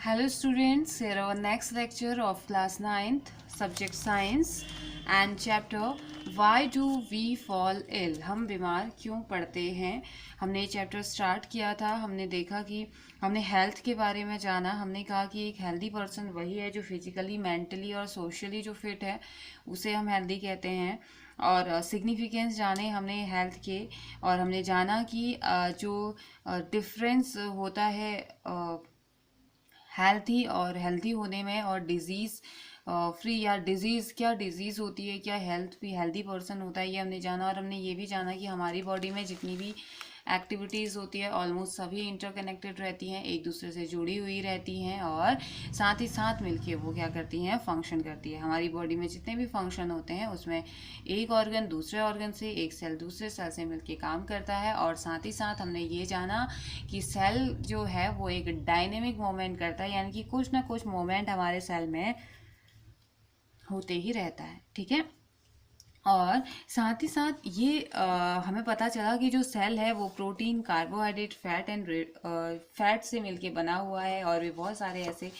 Hello students, here our next lecture of class 9th, subject science and chapter Why do we fall ill? हम बीमार क्यों पड़ते हैं। हमने ये चैप्टर स्टार्ट किया था। हमने देखा कि हमने हेल्थ के बारे में जाना। हमने कहा कि एक हेल्दी पर्सन वही है जो फिजिकली, मेंटली और सोशली जो फिट है, उसे हम हेल्दी कहते हैं। और सिग्निफिकेंस जाने हमने हेल्थ के, और हमने जाना कि जो डिफरेंस होता है हेल्थी और हेल्थी होने में और डिजीज़ फ्री, या डिजीज़ क्या डिजीज़ होती है, क्या हेल्थ भी हेल्दी पर्सन होता है, ये हमने जाना। और हमने ये भी जाना कि हमारी बॉडी में जितनी भी एक्टिविटीज़ होती है ऑलमोस्ट सभी इंटरकनेक्टेड रहती हैं, एक दूसरे से जुड़ी हुई रहती हैं, और साथ ही साथ मिलके वो क्या करती हैं, फंक्शन करती है। हमारी बॉडी में जितने भी फंक्शन होते हैं उसमें एक ऑर्गन दूसरे ऑर्गन से, एक सेल दूसरे सेल से मिलके काम करता है। और साथ ही साथ हमने ये जाना कि सेल जो है वो एक डायनेमिक मूवमेंट करता है, यानी कि कुछ ना कुछ मूवमेंट हमारे सेल में होते ही रहता है। ठीक है, और साथ ही साथ ये हमें पता चला कि जो सेल है वो protein, carbohydrate, fat and fat से मिलके बना हुआ है, और भी बहुत सारे ऐसे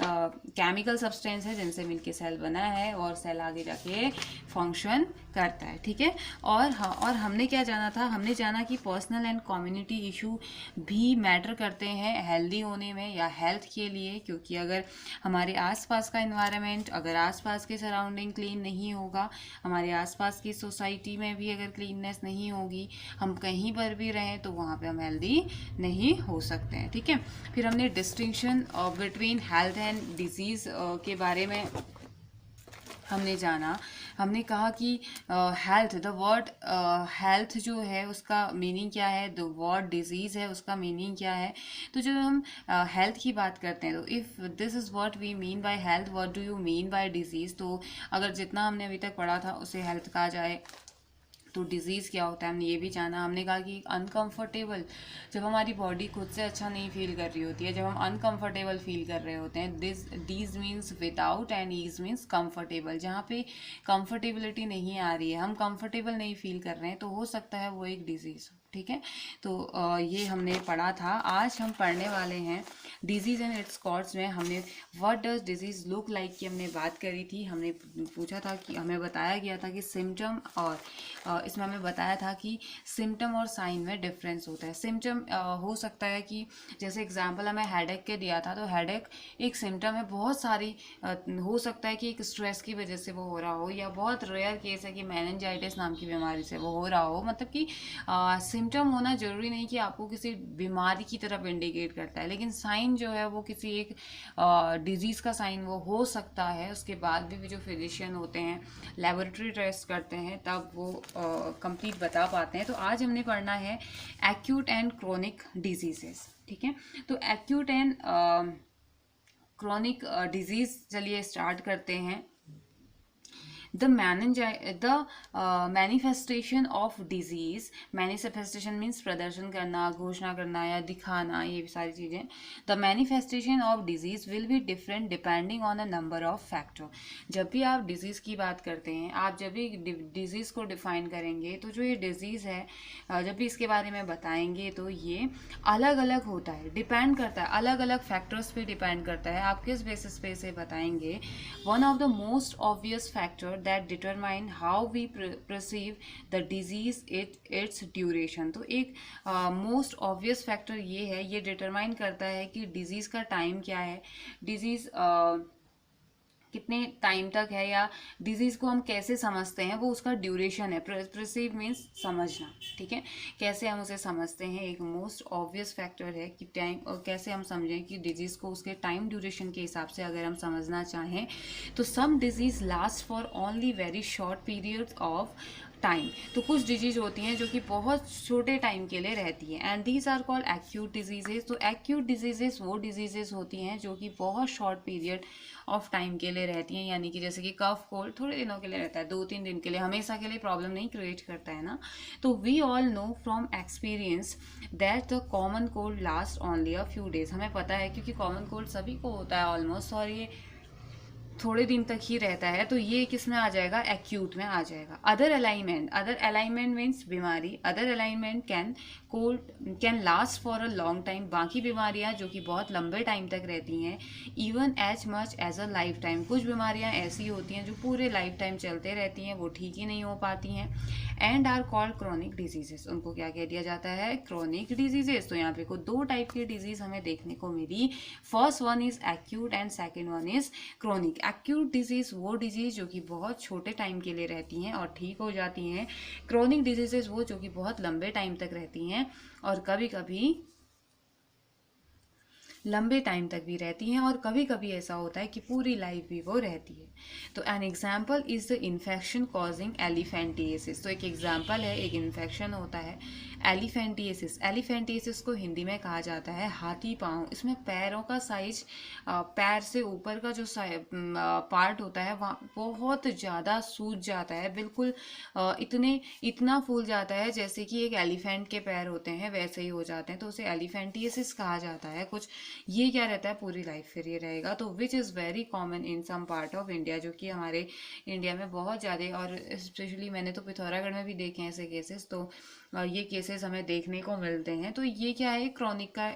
केमिकल सब्सटेंस है जिनसे मिलके सेल बना है, और सेल आगे जाके फंक्शन करता है। ठीक है, और हाँ, और हमने क्या जाना था, हमने जाना कि पर्सनल एंड कम्युनिटी इशू भी मैटर करते हैं हेल्दी होने में या हेल्थ के लिए, क्योंकि अगर हमारे आसपास का इन्वायरमेंट, अगर आसपास के सराउंडिंग क्लीन नहीं होगा, हमारे आसपास की सोसाइटी में भी अगर क्लीननेस नहीं होगी, हम कहीं पर भी रहें तो वहाँ पे हम हेल्दी नहीं हो सकते हैं। ठीक है, फिर हमने distinction between health and disease के बारे में हमने जाना। हमने कहा कि हेल्थ, द वर्ड हेल्थ जो है उसका मीनिंग क्या है, द वर्ड डिजीज़ है उसका मीनिंग क्या है। तो जब हम हेल्थ की बात करते हैं तो if this is what we mean by health, what do you mean by disease, तो अगर जितना हमने अभी तक पढ़ा था उसे हेल्थ कहा जाए तो डिज़ीज़ क्या होता है हमने ये भी जाना। हमने कहा कि अनकंफर्टेबल, जब हमारी बॉडी खुद से अच्छा नहीं फील कर रही होती है, जब हम अनकंफर्टेबल फील कर रहे होते हैं, dis means without and ease means comfortable, जहाँ पे कंफर्टेबिलिटी नहीं आ रही है, हम कंफर्टेबल नहीं फील कर रहे हैं, तो हो सकता है वो एक डिजीज़ हो। ठीक है, तो ये हमने पढ़ा था। आज हम पढ़ने वाले हैं डिजीज़ एंड इट्स कॉज में हमने what does disease look like की हमने बात करी थी। हमने पूछा था कि हमें बताया गया था कि सिम्टम, और इसमें हमें बताया था कि सिम्टम और साइन में डिफरेंस होता है। सिम्टम हो सकता है कि जैसे एग्जांपल हमें हेडेक के दिया था, तो हेडेक एक सिम्टम है। बहुत सारी हो सकता है कि एक स्ट्रेस की वजह से वो हो रहा हो, या बहुत रेयर केस है कि मेनिंजाइटिस नाम की बीमारी से वो हो रहा हो। मतलब कि सिम्टम होना जरूरी नहीं कि आपको किसी बीमारी की तरफ इंडिकेट करता है, लेकिन साइन जो है वो किसी एक डिजीज़ का साइन वो हो सकता है। उसके बाद भी जो फिजिशियन होते हैं लेबोरेटरी टेस्ट करते हैं तब वो कंप्लीट बता पाते हैं। तो आज हमने पढ़ना है एक्यूट एंड क्रोनिक डिजीजेस। ठीक है, तो एक्यूट एंड क्रोनिक डिजीज चलिए स्टार्ट करते हैं। The manifestation of disease, manifestation means प्रदर्शन करना, घोषणा करना या दिखाना, ये सारी चीज़ें। The manifestation of disease will be different depending on a number of factor। जब भी आप डिजीज़ की बात करते हैं, आप जब भी डिजीज़ को डिफाइन करेंगे, तो जो ये डिजीज़ है जब भी इसके बारे में बताएंगे तो ये अलग अलग होता है, डिपेंड करता है, अलग अलग फैक्टर्स पे डिपेंड करता है, आप किस बेसिस पे इसे बताएंगे। One of the most obvious factor that determine how we perceive the disease, its duration। तो एक मोस्ट ऑब्वियस फैक्टर ये है, ये डिटरमाइन करता है कि डिजीज़ का टाइम क्या है, डिजीज़ कितने टाइम तक है, या डिजीज़ को हम कैसे समझते हैं, वो उसका ड्यूरेशन है। परसीव मीन्स समझना। ठीक है, कैसे हम उसे समझते हैं, एक मोस्ट ऑब्वियस फैक्टर है कि टाइम, और कैसे हम समझें कि डिजीज़ को उसके टाइम ड्यूरेशन के हिसाब से अगर हम समझना चाहें तो some diseases last for only very short period of time. तो कुछ डिजीज होती हैं जो कि बहुत छोटे टाइम के लिए रहती हैं, and these are called acute diseases. तो एक्यूट डिजीजेस वो डिजीजेस होती हैं जो कि बहुत शॉर्ट पीरियड ऑफ टाइम के लिए रहती हैं, यानी कि जैसे कि कफ कोल्ड थोड़े दिनों के लिए रहता है, 2-3 दिन के लिए, हमेशा के लिए प्रॉब्लम नहीं क्रिएट करता है ना। तो we all know from experience that the common cold last only a few days. हमें पता है क्योंकि कॉमन कोल्ड सभी को होता है ऑलमोस्ट, और ये थोड़े दिन तक ही रहता है, तो ये किस में आ जाएगा, एक्यूट में आ जाएगा। अदर अलाइनमेंट मीन्स बीमारी, other alignment can last for a long time, बाकी बीमारियां जो कि बहुत लंबे टाइम तक रहती हैं, even as much as a lifetime, कुछ बीमारियां ऐसी होती हैं जो पूरे लाइफ टाइम चलते रहती हैं, वो ठीक ही नहीं हो पाती हैं, and are called chronic diseases, उनको क्या कह दिया जाता है, क्रॉनिक डिजीजेस। तो यहाँ पे को दो टाइप की डिजीज हमें देखने को मिली, first one is acute and second one is chronic. Acute disease वो डिजीज जो कि बहुत छोटे टाइम के लिए रहती हैं और ठीक हो जाती हैं, क्रॉनिक डिजीजेस वो जो कि बहुत लंबे टाइम तक रहती हैं और कभी कभी लंबे टाइम तक भी रहती हैं, और कभी कभी ऐसा होता है कि पूरी लाइफ भी वो रहती है। तो an example is the infection causing एलिफेंटिएसिस। तो एक एग्जाम्पल है, एक इन्फेक्शन होता है एलिफेंटिएसिस। एलिफेंटिएसिस को हिंदी में कहा जाता है हाथी पाँव। इसमें पैरों का साइज, पैर से ऊपर का जो पार्ट होता है वहाँ बहुत ज़्यादा सूज जाता है, बिल्कुल इतना फूल जाता है जैसे कि एक एलिफेंट के पैर होते हैं वैसे ही हो जाते हैं, तो उसे एलिफेंटिएसिस कहा जाता है। कुछ ये क्या रहता है, पूरी लाइफ फिर ये रहेगा। तो which is very common in some part of India, जो कि हमारे इंडिया में बहुत ज़्यादा, और स्पेशली मैंने तो पिथौरागढ़ में भी देखे हैं ऐसे केसेस, तो ये केसेस हमें देखने को मिलते हैं। तो ये क्या है, क्रॉनिक का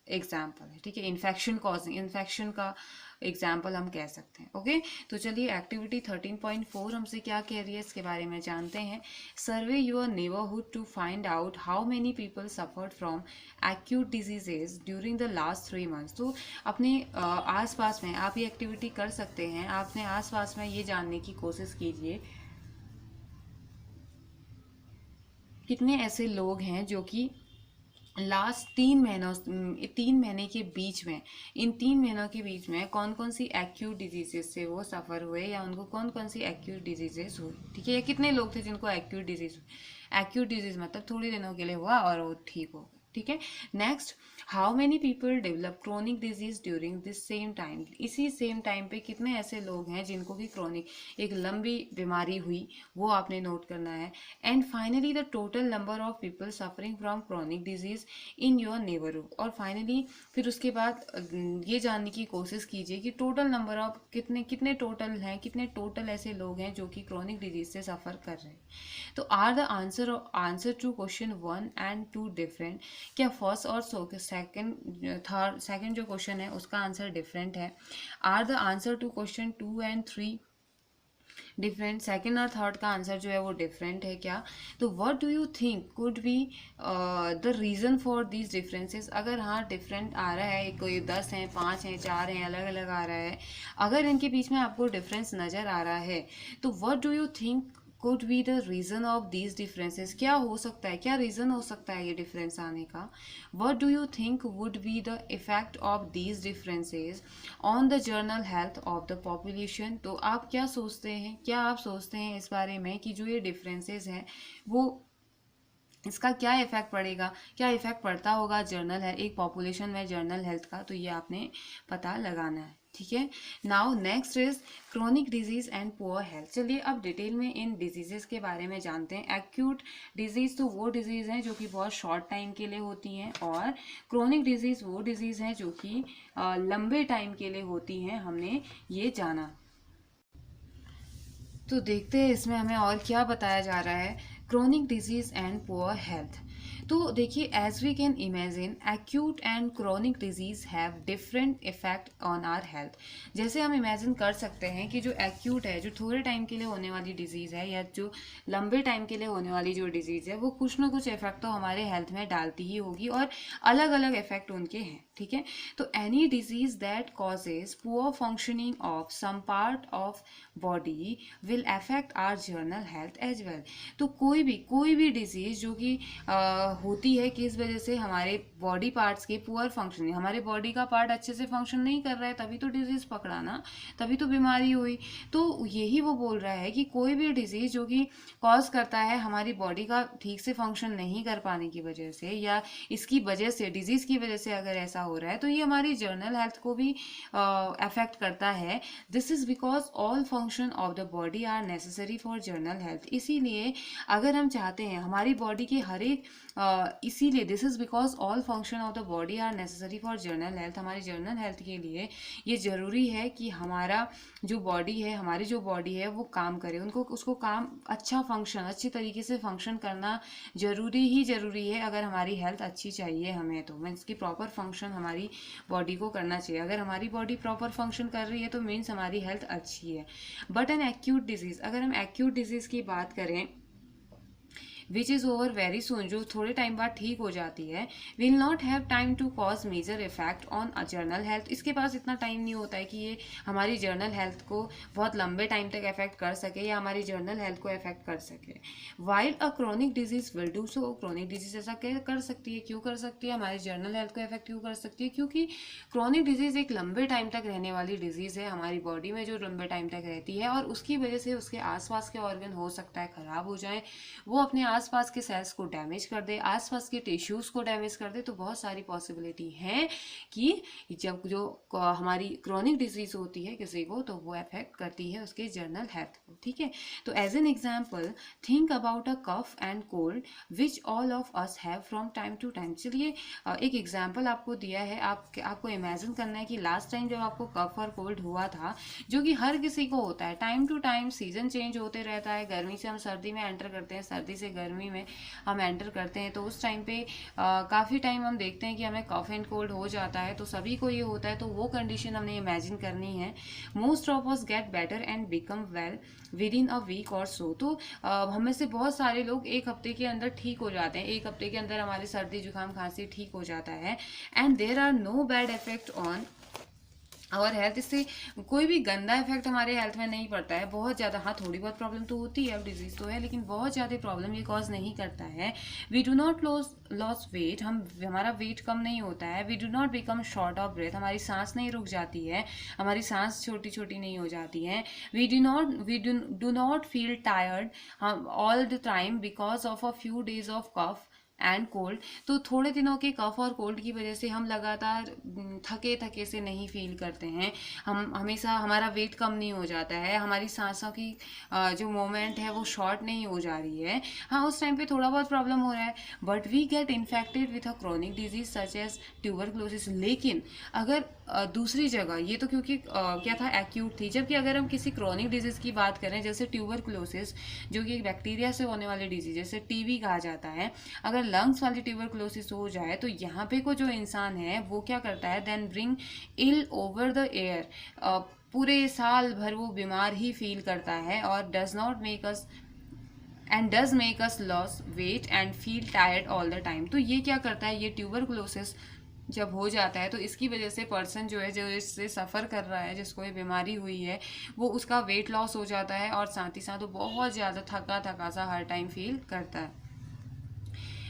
एग्जाम्पल है, ठीक है, इन्फेक्शन का एग्जाम्पल हम कह सकते हैं। ओके, तो चलिए एक्टिविटी 13.4 हमसे क्या कह रही है इसके बारे में जानते हैं। Survey your neighbourhood to find out how many people suffered from acute diseases during the last 3 months। तो अपने आसपास में आप ये एक्टिविटी कर सकते हैं, आप अपने आसपास में ये जानने की कोशिश कीजिए कितने ऐसे लोग हैं जो कि लास्ट 3 महीने के बीच में, इन 3 महीनों के बीच में कौन कौन सी एक्यूट डिजीजेस से वो सफ़र हुए, या उनको कौन कौन सी एक्यूट डिजीजेस हुई, ठीक है, या कितने लोग थे जिनको एक्यूट डिजीज हुई। एक्यूट डिजीज मतलब थोड़ी दिनों के लिए हुआ और वो ठीक हो गए, ठीक है। Next, how many people develop chronic disease during this same time. इसी सेम टाइम पे कितने ऐसे लोग हैं जिनको कि क्रोनिक, एक लंबी बीमारी हुई, वो आपने नोट करना है। And finally the total number of people suffering from chronic disease in your neighbourhood. और फाइनली फिर उसके बाद ये जानने की कोशिश कीजिए कि टोटल नंबर ऑफ कितने टोटल ऐसे लोग हैं जो कि क्रोनिक डिजीज से सफ़र कर रहे हैं। तो are the answer to question 1 and 2 different. क्या फर्स्ट और सेकंड जो क्वेश्चन है उसका आंसर डिफरेंट है। Are the answer to question 2 and 3 different, second और थर्ड का आंसर जो है वो डिफरेंट है क्या। तो what do you think could be the reason for these differences. अगर हाँ डिफरेंट आ रहा है, कोई 10 हैं, 5 हैं, 4 हैं, अलग अलग आ रहा है, अगर इनके बीच में आपको डिफरेंस नज़र आ रहा है, तो what do you think could be the reason of these differences। क्या हो सकता है, क्या रीज़न हो सकता है ये डिफरेंस आने का। what do you think would be the effect of these differences on the general health of the population। तो आप क्या सोचते हैं, क्या आप सोचते हैं इस बारे में कि जो ये डिफरेंसेस हैं वो इसका क्या इफेक्ट पड़ेगा, क्या इफेक्ट पड़ता होगा जर्नल है एक पॉपुलेशन में जर्नल हेल्थ का। तो ये आपने पता लगाना है, ठीक है। Now next is chronic disease and poor health. चलिए अब डिटेल में इन डिजीजेस के बारे में जानते हैं। एक्यूट डिजीज तो वो डिजीज हैं जो कि बहुत शॉर्ट टाइम के लिए होती हैं, और क्रोनिक डिजीज वो डिजीज हैं जो कि लंबे टाइम के लिए होती हैं, हमने ये जाना। तो देखते हैं इसमें हमें और क्या बताया जा रहा है। Chronic disease and poor health. तो देखिए, as we can imagine acute and chronic disease have different effect on our health. जैसे हम इमेजिन कर सकते हैं कि जो एक्यूट है, जो थोड़े टाइम के लिए होने वाली डिजीज़ है, या जो लंबे टाइम के लिए होने वाली जो डिजीज़ है, वो कुछ ना कुछ इफेक्ट तो हमारे हेल्थ में डालती ही होगी, और अलग अलग इफेक्ट उनके हैं, ठीक है। तो any disease that causes poor functioning of some part of body will affect our general health as well. तो कोई भी डिजीज जो कि होती है किस वजह से, हमारे बॉडी पार्ट्स के पुअर फंक्शनिंग, हमारे बॉडी का पार्ट अच्छे से फंक्शन नहीं कर रहा है, तभी तो डिजीज पकड़ा ना, तभी तो बीमारी हुई। तो यही वो बोल रहा है कि कोई भी डिजीज जो कि कॉज करता है हमारी बॉडी का ठीक से फंक्शन नहीं कर पाने की वजह से, या इसकी वजह से, डिजीज की वजह से अगर ऐसा हो रहा है, तो ये हमारी जर्नल हेल्थ को भी अफेक्ट करता है। This is because all function of the body are necessary for general health. इसीलिए अगर हम चाहते हैं हमारी बॉडी के हर एक इसीलिए this is because all function of the body are necessary for general health. हमारी जनरल हेल्थ के लिए ये ज़रूरी है कि हमारा जो बॉडी है, हमारी जो बॉडी है वो काम करे, उनको उसको काम अच्छा फंक्शन, अच्छी तरीके से फंक्शन करना ज़रूरी है। अगर हमारी हेल्थ अच्छी चाहिए हमें, तो मीन्स की प्रॉपर फंक्शन हमारी बॉडी को करना चाहिए। अगर हमारी बॉडी प्रॉपर फंक्शन कर रही है तो मीन्स हमारी हेल्थ अच्छी है। बट एन एक्यूट डिजीज़, अगर हम एक्यूट डिजीज़ की बात करें which is over very soon, जो थोड़े टाइम बाद ठीक हो जाती है, will not have time to cause major effect on a general health. इसके पास इतना टाइम नहीं होता है कि ये हमारी जर्नल हेल्थ को बहुत लंबे टाइम तक इफेक्ट कर सके या हमारी जर्नल हेल्थ को इफेक्ट कर सके। While a chronic disease will do so, chronic disease ऐसा कर सकती है, क्यों कर सकती है, हमारी जर्नल हेल्थ को इफेक्ट क्यों कर सकती है, क्योंकि क्रोनिक डिजीज एक लंबे टाइम तक रहने वाली डिजीज है हमारी बॉडी में, जो लंबे टाइम तक रहती है, और उसकी वजह से उसके आसपास के ऑर्गन हो सकता है खराब हो जाए, वो अपने आसपास के सेल्स को डैमेज कर दे, आसपास के टिश्यूज को डैमेज कर दे। तो बहुत सारी पॉसिबिलिटी है कि जब जो हमारी क्रोनिक डिजीज होती है किसी को, तो वो अफेक्ट करती है उसके जर्नल हेल्थ को। ठीक है, तो as an example think about a cough and cold which all of us have from time to time. चलिए एक एग्जाम्पल आपको दिया है, आपको इमेजिन करना है कि लास्ट टाइम जब आपको कफ और कोल्ड हुआ था, जो कि हर किसी को होता है, time to time season change होते रहता है, गर्मी से हम सर्दी में एंटर करते हैं, सर्दी से गर्मी में हम एंटर करते हैं, तो उस टाइम पे काफ़ी टाइम हम देखते हैं कि हमें कफ एंड कोल्ड हो जाता है, तो सभी को ये होता है, तो वो कंडीशन हमने इमेजिन करनी है। Most of us get better and become well within a week or so. तो हमें से बहुत सारे लोग एक हफ्ते के अंदर ठीक हो जाते हैं, एक हफ्ते के अंदर हमारी सर्दी जुकाम खांसी ठीक हो जाता है। And there are no bad effect on our health, इससे कोई भी गंदा इफेक्ट हमारे हेल्थ में नहीं पड़ता है। बहुत ज़्यादा, हाँ थोड़ी बहुत प्रॉब्लम तो होती है, अब डिजीज़ तो है, लेकिन बहुत ज़्यादा प्रॉब्लम ये कॉज नहीं करता है। We do not loss weight, हमारा वेट कम नहीं होता है। We do not become short of breath, हमारी सांस नहीं रुक जाती है, हमारी सांस छोटी छोटी नहीं हो जाती है। We do not feel tired all the time because of a few days of cough and cold. तो थोड़े दिनों के कफ और कोल्ड की वजह से हम लगातार थके थके से नहीं फील करते हैं, हम हमेशा, हमारा वेट कम नहीं हो जाता है, हमारी सांसों की जो मोमेंट है वो शॉर्ट नहीं हो जा रही है। हाँ उस टाइम पे थोड़ा बहुत प्रॉब्लम हो रहा है, but we get infected with a chronic disease such as tuberculosis. लेकिन अगर दूसरी जगह, ये तो क्योंकि क्या था, एक्यूट थी, जबकि अगर हम किसी क्रोनिक डिजीज की बात करें, जैसे ट्यूबरक्लोसिस जो कि एक बैक्टीरिया से होने वाली डिजीज, जैसे टीबी कहा जाता है, अगर लंग्स वाली ट्यूबरक्लोसिस हो जाए, तो यहाँ पे को जो इंसान है वो क्या करता है, then bring ill over the air, पूरे साल भर वो बीमार ही फील करता है, और does not make us and does make us loss weight and feel tired all the time. तो ये क्या करता है, ये ट्यूबरक्लोसिस जब हो जाता है, तो इसकी वजह से पर्सन जो है, जो इससे सफ़र कर रहा है, जिसको ये बीमारी हुई है, वो उसका वेट लॉस हो जाता है, और साथ ही साथ वो बहुत ज़्यादा थका थका सा हर टाइम फील करता है।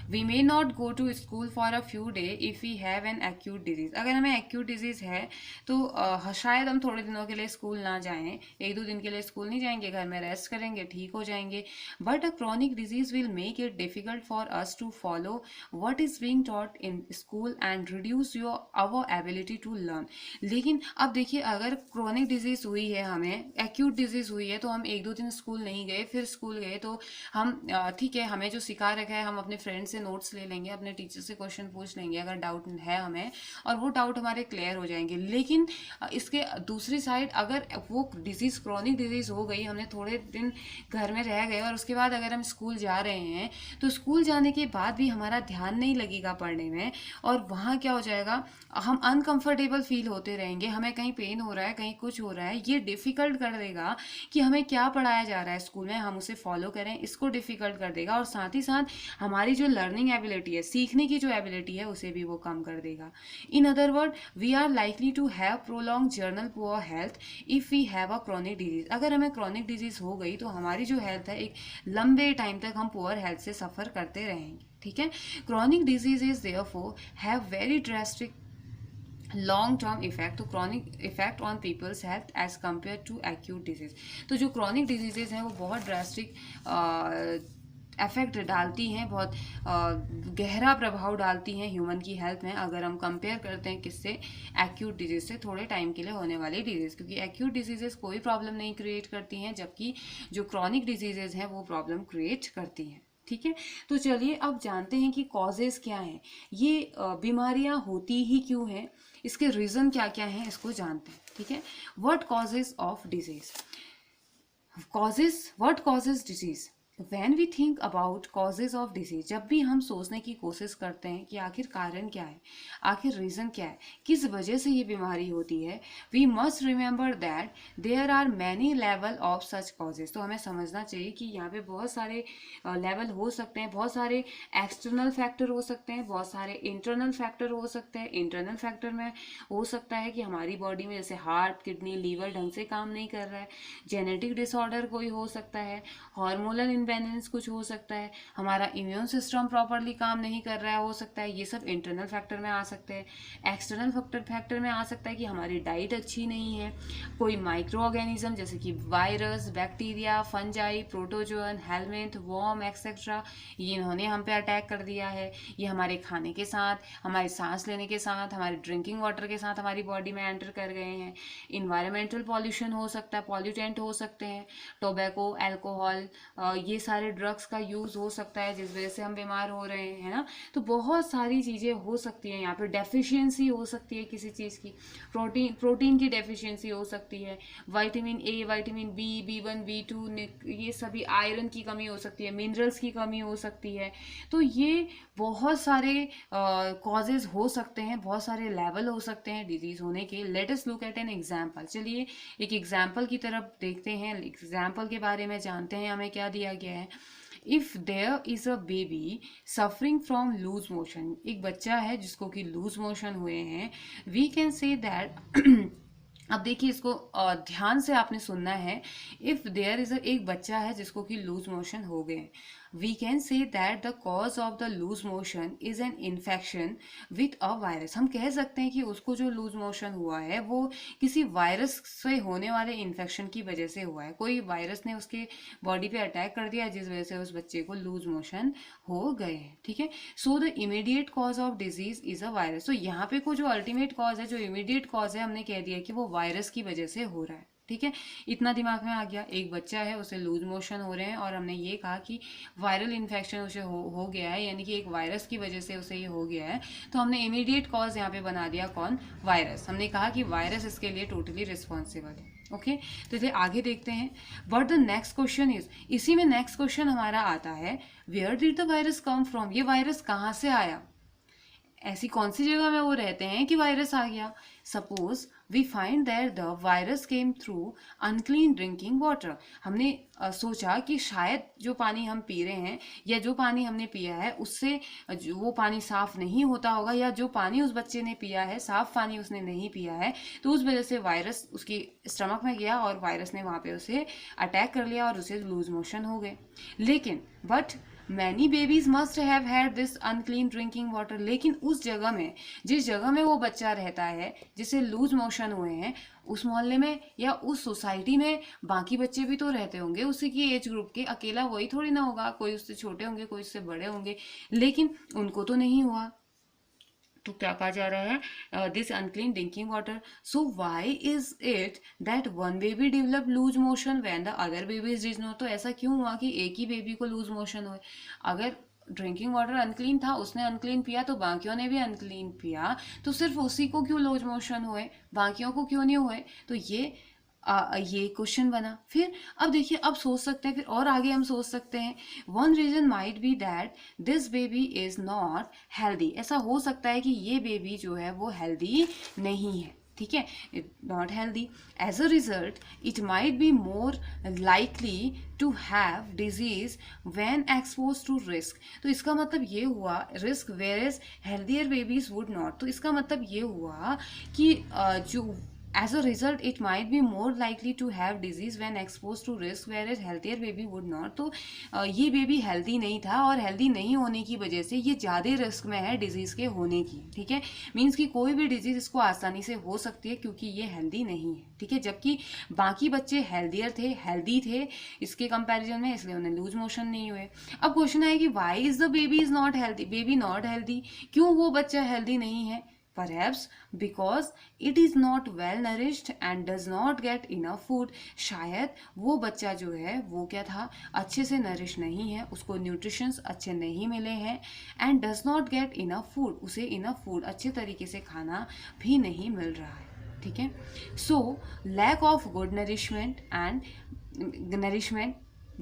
We may not go to school for a few day if we have an acute disease. अगर हमें एक्यूट डिजीज़ है तो शायद हम थोड़े दिनों के लिए स्कूल ना जाएं, एक दो दिन के लिए स्कूल नहीं जाएंगे, घर में रेस्ट करेंगे, ठीक हो जाएंगे। But a chronic disease will make it difficult for us to follow what is being taught in school and reduce your our ability to learn. लेकिन अब देखिए, अगर क्रॉनिक डिजीज़ हुई है, हमें एक्यूट डिजीज़ हुई है, तो हम एक दो दिन स्कूल नहीं गए, फिर स्कूल गए, तो हम ठीक है, हमें जो सिखा रखा है हम अपने फ्रेंड से नोट्स ले लेंगे, अपने टीचर से क्वेश्चन पूछ लेंगे अगर डाउट है हमें, और वो डाउट हमारे क्लियर हो जाएंगे। लेकिन इसके दूसरी साइड, अगर वो डिजीज़ क्रॉनिक डिजीज़ हो गई, हमने थोड़े दिन घर में रह गए, और उसके बाद अगर हम स्कूल जा रहे हैं, तो स्कूल जाने के बाद भी हमारा ध्यान नहीं लगेगा पढ़ने में, और वहाँ क्या हो जाएगा, हम अनकंफर्टेबल फील होते रहेंगे, हमें कहीं पेन हो रहा है, कहीं कुछ हो रहा है, ये डिफ़िकल्ट कर देगा कि हमें क्या पढ़ाया जा रहा है स्कूल में, हम उसे फॉलो करें, इसको डिफ़िकल्ट कर देगा। और साथ ही साथ हमारी जो लर्निंग एबिलिटी है, सीखने की जो एबिलिटी है, उसे भी वो कम कर देगा। In other word, we are likely to have prolong general poor health if we have a chronic disease. अगर हमें क्रॉनिक डिजीज हो गई, तो हमारी जो हेल्थ है, एक लंबे टाइम तक हम पुअर हेल्थ से सफ़र करते रहेंगे। ठीक है, chronic diseases therefore have very drastic long term effect, तो chronic effect on people's health as compare to acute disease. तो जो क्रॉनिक डिजीजेज हैं वो बहुत ड्रास्टिक इफेक्ट डालती हैं, बहुत गहरा प्रभाव डालती हैं ह्यूमन की हेल्थ में, अगर हम कंपेयर करते हैं किससे, एक्यूट डिजीज से, थोड़े टाइम के लिए होने वाली डिजीज़। क्योंकि एक्यूट डिजीजेस कोई प्रॉब्लम नहीं क्रिएट करती हैं, जबकि जो क्रॉनिक डिजीजेज हैं वो प्रॉब्लम क्रिएट करती हैं। ठीक है। तो चलिए अब जानते हैं कि कॉजेज क्या हैं, ये बीमारियां होती ही क्यों हैं, इसके रीजन क्या क्या हैं, इसको जानते हैं। ठीक है, what causes of disease, what causes disease. When we think about causes of disease, जब भी हम सोचने की कोशिश करते हैं कि आखिर कारण क्या है, आखिर रीजन क्या है, किस वजह से ये बीमारी होती है, we must remember that there are many level of such causes. तो हमें समझना चाहिए कि यहाँ पे बहुत सारे लेवल हो सकते हैं, बहुत सारे एक्सटर्नल फैक्टर हो सकते हैं, बहुत सारे इंटरनल फैक्टर हो सकते हैं। इंटरनल फैक्टर में हो सकता है कि हमारी बॉडी में जैसे हार्ट, किडनी, लीवर ढंग से काम नहीं कर रहा है, जेनेटिक डिसऑर्डर कोई हो सकता है, हार्मोनल इम्बैलेंस कुछ हो सकता है, हमारा इम्यून सिस्टम प्रॉपरली काम नहीं कर रहा है, हो सकता है। ये सब इंटरनल फैक्टर में आ सकते हैं। एक्सटर्नल फैक्टर में आ सकता है कि हमारी डाइट अच्छी नहीं है, कोई माइक्रो ऑर्गेनिज्म जैसे कि virus, bacteria, fungi, protozoan, helminth, worm etcetera, ये इन्होंने हम पे अटैक कर दिया है। ये हमारे खाने के साथ, हमारे सांस लेने के साथ, हमारे ड्रिंकिंग वाटर के साथ हमारी बॉडी में एंटर कर गए हैं। इन्वायरमेंटल पॉल्यूशन हो सकता है, पॉल्यूटेंट हो सकते हैं, टोबैको, अल्कोहल, ये सारे ड्रग्स का यूज़ हो सकता है जिस वजह से हम बीमार हो रहे हैं, है ना। तो बहुत सारी चीज़ें हो सकती हैं यहाँ पे। डेफिशिएंसी हो सकती है किसी चीज़ की, प्रोटीन की डेफिशिएंसी हो सकती है, vitamin A, vitamin B, B1, B2, ये सभी, आयरन की कमी हो सकती है, मिनरल्स की कमी हो सकती है। तो ये बहुत सारे कॉजेज हो सकते हैं, बहुत सारे लेवल हो सकते हैं डिजीज होने के। Let us look at an example. चलिए एक एग्जाम्पल की तरफ देखते हैं, एग्जाम्पल के बारे में जानते हैं हमें क्या दिया गया है। If there is a baby suffering from loose motion, एक बच्चा है जिसको कि लूज मोशन हुए हैं, वी कैन से दैट अब देखिए इसको ध्यान से आपने सुनना है। इफ देयर इज एक बच्चा है जिसको कि लूज मोशन हो गए, we can say that the cause of the loose motion is an infection with a virus. हम कह सकते हैं कि उसको जो लूज मोशन हुआ है वो किसी वायरस से होने वाले इन्फेक्शन की वजह से हुआ है। कोई वायरस ने उसके बॉडी पे अटैक कर दिया जिस वजह से उस बच्चे को लूज मोशन हो गए हैं। ठीक है, so the immediate cause of disease is a virus. तो यहाँ पे को जो अल्टीमेट कॉज है, जो इमीडिएट कॉज है, हमने कह दिया कि वो वायरस की वजह से हो रहा है। ठीक है, इतना दिमाग में आ गया। एक बच्चा है, उसे लूज मोशन हो रहे हैं और हमने ये कहा कि वायरल इन्फेक्शन उसे हो गया है, यानी कि एक वायरस की वजह से उसे ये हो गया है। तो हमने इमीडिएट कॉज यहाँ पे बना दिया कौन, वायरस। हमने कहा कि वायरस इसके लिए टोटली रिस्पॉन्सिबल है। ओके, तो चलिए आगे देखते हैं। But the next question is, इसी में नेक्स्ट क्वेश्चन हमारा आता है, where did the virus come from. ये वायरस कहाँ से आया, ऐसी कौन सी जगह में वो रहते हैं कि वायरस आ गया। Suppose we find that the virus came through unclean drinking water. हमने सोचा कि शायद जो पानी हम पी रहे हैं या जो पानी हमने पिया है उससे वो पानी साफ नहीं होता होगा, या जो पानी उस बच्चे ने पिया है साफ पानी उसने नहीं पिया है, तो उस वजह से वायरस उसकी स्टमक में गया और वायरस ने वहाँ पे उसे अटैक कर लिया और उसे लूज मोशन हो गए। लेकिन but many babies must have had this unclean drinking water. लेकिन उस जगह में, जिस जगह में वो बच्चा रहता है जिसे लूज मोशन हुए हैं, उस मोहल्ले में या उस सोसाइटी में बाकी बच्चे भी तो रहते होंगे उसी की एज ग्रुप के। अकेला वही थोड़ी ना होगा, कोई उससे छोटे होंगे, कोई उससे बड़े होंगे, लेकिन उनको तो नहीं हुआ। तो क्या कहा जा रहा है, this unclean drinking water. So why is it that one baby develop loose motion when the other babies did not. तो ऐसा क्यों हुआ कि एक ही बेबी को लूज मोशन हुए। अगर ड्रिंकिंग वाटर अनक्लीन था, उसने अनक्लीन पिया, तो बाकियों ने भी अनक्लीन पिया, तो सिर्फ उसी को क्यों लूज मोशन हुए, बाकियों को क्यों नहीं हुए। तो ये क्वेश्चन बना। फिर अब देखिए, अब सोच सकते हैं, फिर और आगे हम सोच सकते हैं, one reason might be that this baby is not healthy. ऐसा हो सकता है कि ये बेबी जो है वो हेल्दी नहीं है। ठीक है, not healthy. As a result it might be more likely to have disease when expose to risk. तो इसका मतलब ये हुआ risk, whereas healthier babies would not. तो इसका मतलब ये हुआ कि जो as a result it might be more likely to have disease when exposed to risk whereas healthier baby would not। तो ये बेबी हेल्दी नहीं था और हेल्दी नहीं होने की वजह से ये ज़्यादा रिस्क में है डिजीज़ के होने की। ठीक है, मीन्स कि कोई भी डिजीज़ इसको आसानी से हो सकती है क्योंकि ये हेल्दी नहीं है। ठीक है, जबकि बाकी बच्चे हेल्दियर थे, हेल्दी थे इसके कंपैरिजन में, इसलिए उन्हें लूज मोशन नहीं हुए। अब क्वेश्चन है कि why is the baby is not healthy, baby not healthy, क्यों वो बच्चा हेल्दी नहीं है। Perhaps because it is not well nourished and does not get enough food. शायद वो बच्चा जो है वो क्या था, अच्छे से नरिश नहीं है, उसको न्यूट्रिशंस अच्छे नहीं मिले हैं, and does not get enough food, उसे इनफ फूड अच्छे तरीके से खाना भी नहीं मिल रहा है, ठीक है. So lack of good nourishment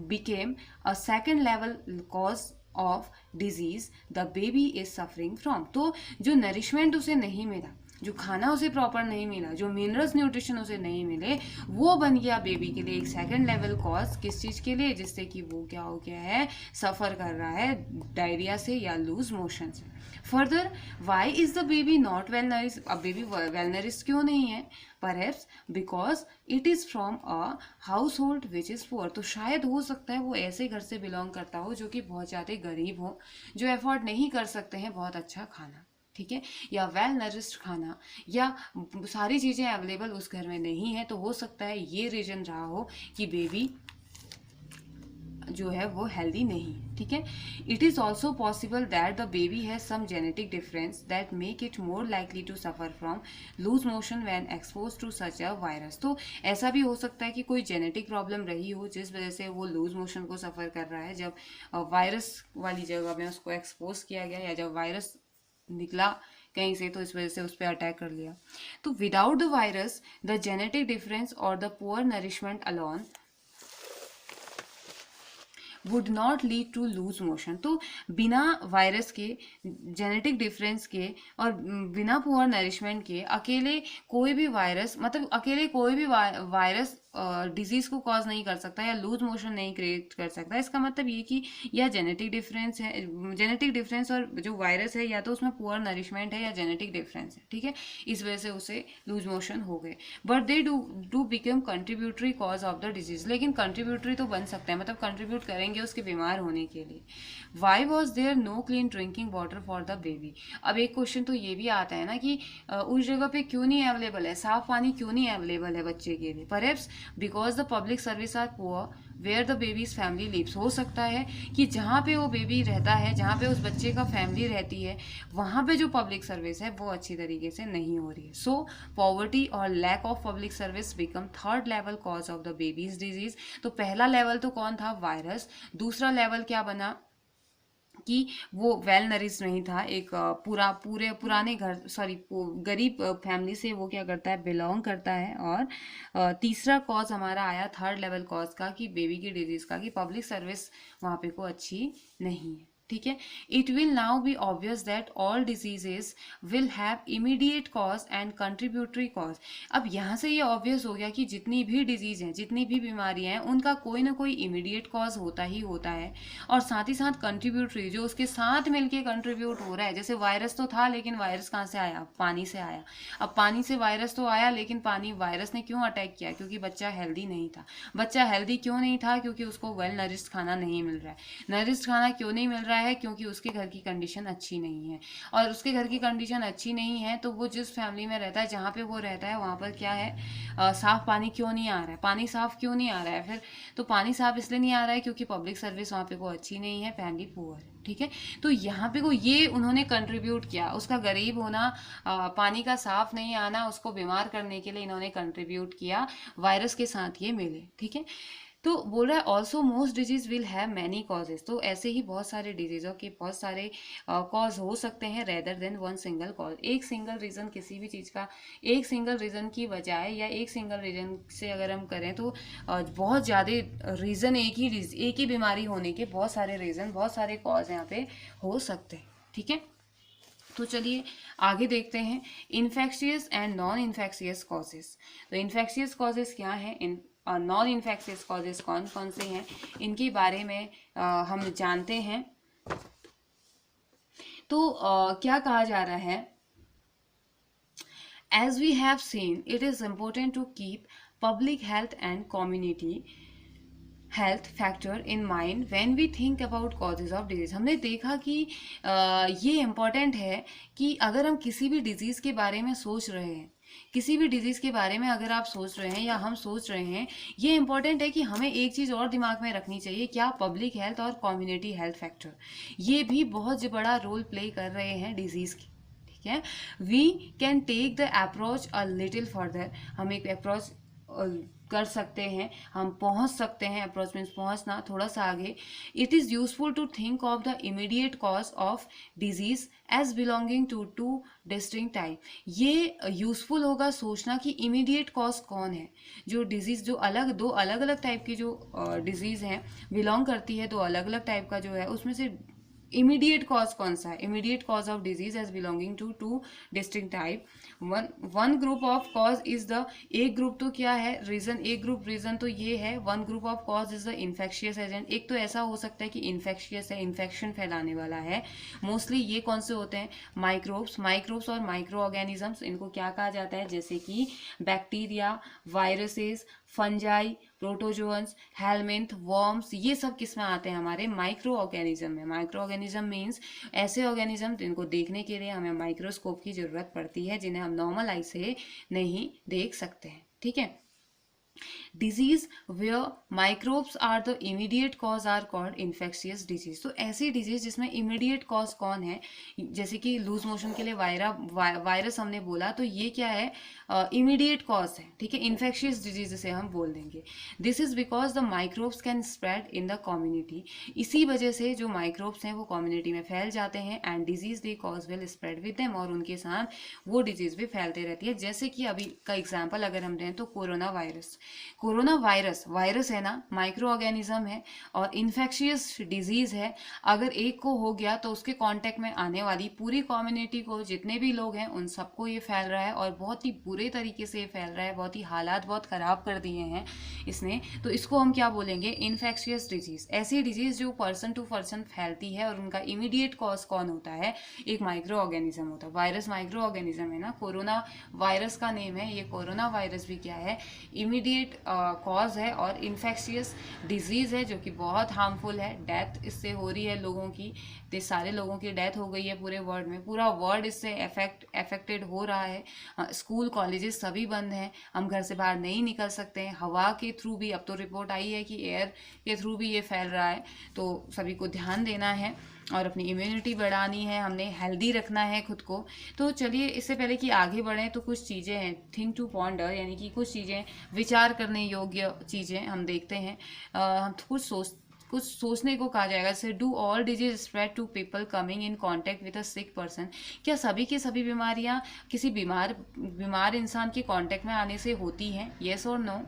became a second level cause of disease the baby is suffering from. तो जो नरिशमेंट उसे नहीं मिला, जो खाना उसे प्रॉपर नहीं मिला, जो मिनरल्स न्यूट्रिशन उसे नहीं मिले, वो बन गया बेबी के लिए एक सेकंड लेवल कॉज. किस चीज़ के लिए? जिससे कि वो क्या हो गया है, सफ़र कर रहा है डायरिया से या लूज मोशन से. Further, why is the baby not well nourish? अब बेबी वेल नरिश क्यों नहीं है? Perhaps because it is from a household which is poor. तो शायद हो सकता है वो ऐसे घर से बिलोंग करता हो जो कि बहुत ज़्यादा गरीब हो, जो अफोर्ड नहीं कर सकते हैं बहुत अच्छा खाना, ठीक है, या वेल नरिश्ड खाना, या सारी चीज़ें अवेलेबल उस घर में नहीं है. तो हो सकता है ये रीजन रहा हो कि बेबी जो है वो हेल्दी नहीं है, ठीक है. It is also possible that the baby has some genetic difference that make it more likely to suffer from loose motion when expose to such a virus. तो ऐसा भी हो सकता है कि कोई जेनेटिक प्रॉब्लम रही हो जिस वजह से वो लूज मोशन को सफ़र कर रहा है जब वायरस वाली जगह में उसको एक्सपोज किया गया, या जब वायरस निकला कहीं से तो इस वजह से उस पर अटैक कर लिया. तो without the virus the genetic difference और the poor nourishment alone would not lead to loose motion. तो बिना वायरस के, जेनेटिक डिफरेंस के और बिना पुअर नरिशमेंट के अकेले कोई भी वायरस, मतलब अकेले कोई भी वायरस डिजीज को कॉज नहीं कर सकता या लूज मोशन नहीं क्रिएट कर सकता. इसका मतलब ये कि या जेनेटिक डिफरेंस है, जेनेटिक डिफरेंस और जो वायरस है या तो उसमें पुअर नरिशमेंट है या जेनेटिक डिफरेंस है, ठीक है, इस वजह से उसे लूज मोशन हो गए. But they do become contributory cause of the disease. लेकिन कंट्रीब्यूटरी तो बन सकते हैं, मतलब कंट्रीब्यूट करेंगे उसके बीमार होने के लिए. Why was there no clean drinking water for the baby. अब एक क्वेश्चन तो ये भी आता है ना कि उस जगह पे क्यों नहीं अवेलेबल है, साफ पानी क्यों नहीं अवेलेबल है बच्चे के लिए. Perhaps because the public service are poor where the baby's family lives. हो सकता है कि जहाँ पे वो बेबी रहता है, जहाँ पे उस बच्चे का फैमिली रहती है, वहाँ पे जो पब्लिक सर्विस है वो अच्छी तरीके से नहीं हो रही है. सो पॉवर्टी और lack of public service become third level cause of the baby's disease. तो पहला लेवल तो कौन था? वायरस. दूसरा लेवल क्या बना कि वो वेल नरिश नहीं था, एक पुराने घर, सॉरी गरीब फैमिली से वो क्या करता है, बिलोंग करता है. और तीसरा कॉज हमारा आया थर्ड लेवल कॉज का, कि बेबी की डिजीज का, कि पब्लिक सर्विस वहाँ पे को अच्छी नहीं है, ठीक है. It will now B obvious that all diseases will have immediate cause and contributory cause. अब यहाँ से ये ऑब्वियस हो गया कि जितनी भी डिजीज हैं, जितनी भी बीमारियां हैं, उनका कोई ना कोई इमीडिएट कॉज होता ही होता है, और साथ ही साथ कंट्रीब्यूटरी जो उसके साथ मिलके कंट्रीब्यूट हो रहा है. जैसे वायरस तो था, लेकिन वायरस कहाँ से आया? पानी से आया. अब पानी से वायरस तो आया, लेकिन वायरस ने क्यों अटैक किया? क्योंकि बच्चा हेल्दी नहीं था. बच्चा हेल्दी क्यों नहीं था? क्योंकि उसको वेल नरिश्ड खाना नहीं मिल रहा है. नरिश्ड खाना क्यों नहीं मिल रहा है? क्योंकि उसके घर की कंडीशन अच्छी नहीं है. और उसके घर की कंडीशन अच्छी नहीं है तो वो जिस फैमिली में रहता है, जहाँ पे वो रहता है, वहाँ पर क्या है, साफ पानी क्यों नहीं आ रहा है? पानी साफ क्यों नहीं आ रहा है? फिर तो पानी साफ इसलिए नहीं आ रहा है क्योंकि पब्लिक सर्विस वहाँ पे को अच्छी नहीं है, फैमिली पुअर है, ठीक है. तो यहाँ पे को ये उन्होंने कंट्रीब्यूट किया, उसका गरीब होना, पानी का साफ नहीं आना, उसको बीमार करने के लिए इन्होंने कंट्रीब्यूट किया. वायरस के साथ ये मिले, ठीक है. तो बोल रहा है also most disease will have many causes. तो ऐसे ही बहुत सारे डिजीज़ों के बहुत सारे कॉज हो सकते हैं rather than one single cause. एक सिंगल रीज़न किसी भी चीज़ का, एक सिंगल रीज़न की बजाय या एक सिंगल रीज़न से अगर हम करें तो बहुत ज़्यादा रीज़न, एक ही बीमारी होने के बहुत सारे रीज़न, बहुत सारे कॉज यहाँ पे हो सकते हैं, ठीक है. तो चलिए आगे देखते हैं infectious and non infectious causes. तो इन्फेक्शियस कॉजेस क्या हैं, नॉन इन्फेक्शियस कॉजेस कौन कौन से हैं, इनके बारे में हम जानते हैं. तो क्या कहा जा रहा है, as we have seen it is important to keep public health and community health factor in mind when we think about causes of disease. हमने देखा कि ये इम्पॉर्टेंट है कि अगर हम किसी भी डिजीज़ के बारे में सोच रहे हैं, किसी भी डिजीज़ के बारे में अगर आप सोच रहे हैं या हम सोच रहे हैं, ये इंपॉर्टेंट है कि हमें एक चीज़ और दिमाग में रखनी चाहिए, क्या पब्लिक हेल्थ और कम्युनिटी हेल्थ फैक्टर, ये भी बहुत बड़ा रोल प्ले कर रहे हैं डिजीज़ की. ठीक है। We can take the approach a little further, हम एक अप्रोच कर सकते हैं, हम पहुंच सकते हैं, अप्रोच मीन्स पहुंचना, थोड़ा सा आगे। It is useful to think of the immediate cause of disease as belonging to two distinct type. ये यूजफुल होगा सोचना कि इमीडिएट कॉज कौन है, जो डिजीज, जो दो अलग अलग टाइप की जो डिजीज हैं, बिलोंग करती है दो अलग अलग टाइप का जो है, उसमें से इमीडिएट कॉज कौन सा है। Immediate cause of disease as belonging to two distinct type. One group of cause is the, एक ग्रुप तो क्या है रीजन, एक ग्रुप रीजन तो ये है, one group of cause is the infectious agent. एक तो ऐसा हो सकता है कि इन्फेक्शियस है, इन्फेक्शन फैलाने वाला है। मोस्टली ये कौन से होते हैं, माइक्रोब्स और माइक्रो ऑर्गेनिजम्स, इनको क्या कहा जाता है, जैसे कि bacteria, viruses, fungi, protozoans, helminth, worms, ये सब किस में आते हैं, हमारे माइक्रो ऑर्गेनिज्म में। माइक्रो ऑर्गेनिज्म मीन्स ऐसे ऑर्गेनिज्म जिनको देखने के लिए हमें माइक्रोस्कोप की जरूरत पड़ती है, जिन्हें हम नॉर्मल आई से नहीं देख सकते हैं, ठीक है। Disease where microbes are the immediate cause are called infectious disease. तो ऐसी डिजीज जिसमें इमीडिएट कॉज कौन है, जैसे कि लूज मोशन के लिए वायरस हमने बोला, तो ये क्या है, इमीडिएट कॉज है, ठीक है। इन्फेक्शियस डिजीज से हम बोल देंगे। This is because the microbes can spread in the community, इसी वजह से जो माइक्रोब्स हैं वो कम्युनिटी में फैल जाते हैं, and disease they cause will spread with them, और उनके साथ वो डिजीज भी फैलते रहती है। जैसे कि अभी का एग्जाम्पल अगर हम दें तो कोरोना वायरस है ना, माइक्रो ऑर्गेनिज्म है और इन्फेक्शियस डिजीज है। अगर एक को हो गया तो उसके कांटेक्ट में आने वाली पूरी कम्युनिटी को, जितने भी लोग हैं उन सबको ये फैल रहा है, और बहुत ही बुरे तरीके से ये फैल रहा है, बहुत ही हालात बहुत खराब कर दिए हैं इसने। तो इसको हम क्या बोलेंगे, इन्फेक्शियस डिजीज। ऐसी डिजीज जो पर्सन टू पर्सन फैलती है, और उनका इमीडिएट कॉज कौन होता है, एक माइक्रो ऑर्गेनिज्म होता है। वायरस माइक्रो ऑर्गेनिज्म है ना, कोरोना वायरस का नेम है, ये कोरोना वायरस भी क्या है, इमीडिएट कॉज है और इन्फेक्शियस डिजीज है, जो कि बहुत हार्मफुल है। डेथ इससे हो रही है लोगों की, तो सारे लोगों की डेथ हो गई है पूरे वर्ल्ड में, पूरा वर्ल्ड इससे अफेक्टेड हो रहा है। स्कूल कॉलेजेस सभी बंद हैं, हम घर से बाहर नहीं निकल सकते हैं। हवा के थ्रू भी, अब तो रिपोर्ट आई है कि एयर के थ्रू भी ये फैल रहा है, तो सभी को ध्यान देना है और अपनी इम्यूनिटी बढ़ानी है, हमने हेल्दी रखना है खुद को। तो चलिए, इससे पहले कि आगे बढ़ें तो कुछ चीज़ें हैं, थिंक टू पॉन्डर, यानी कि कुछ चीज़ें विचार करने योग्य चीज़ें हम देखते हैं। हम कुछ सोचने को कहा जाएगा, जैसे do all disease spread to people coming in contact with a sick person. क्या सभी की सभी बीमारियां किसी बीमार इंसान के कांटेक्ट में आने से होती हैं, येस और नो।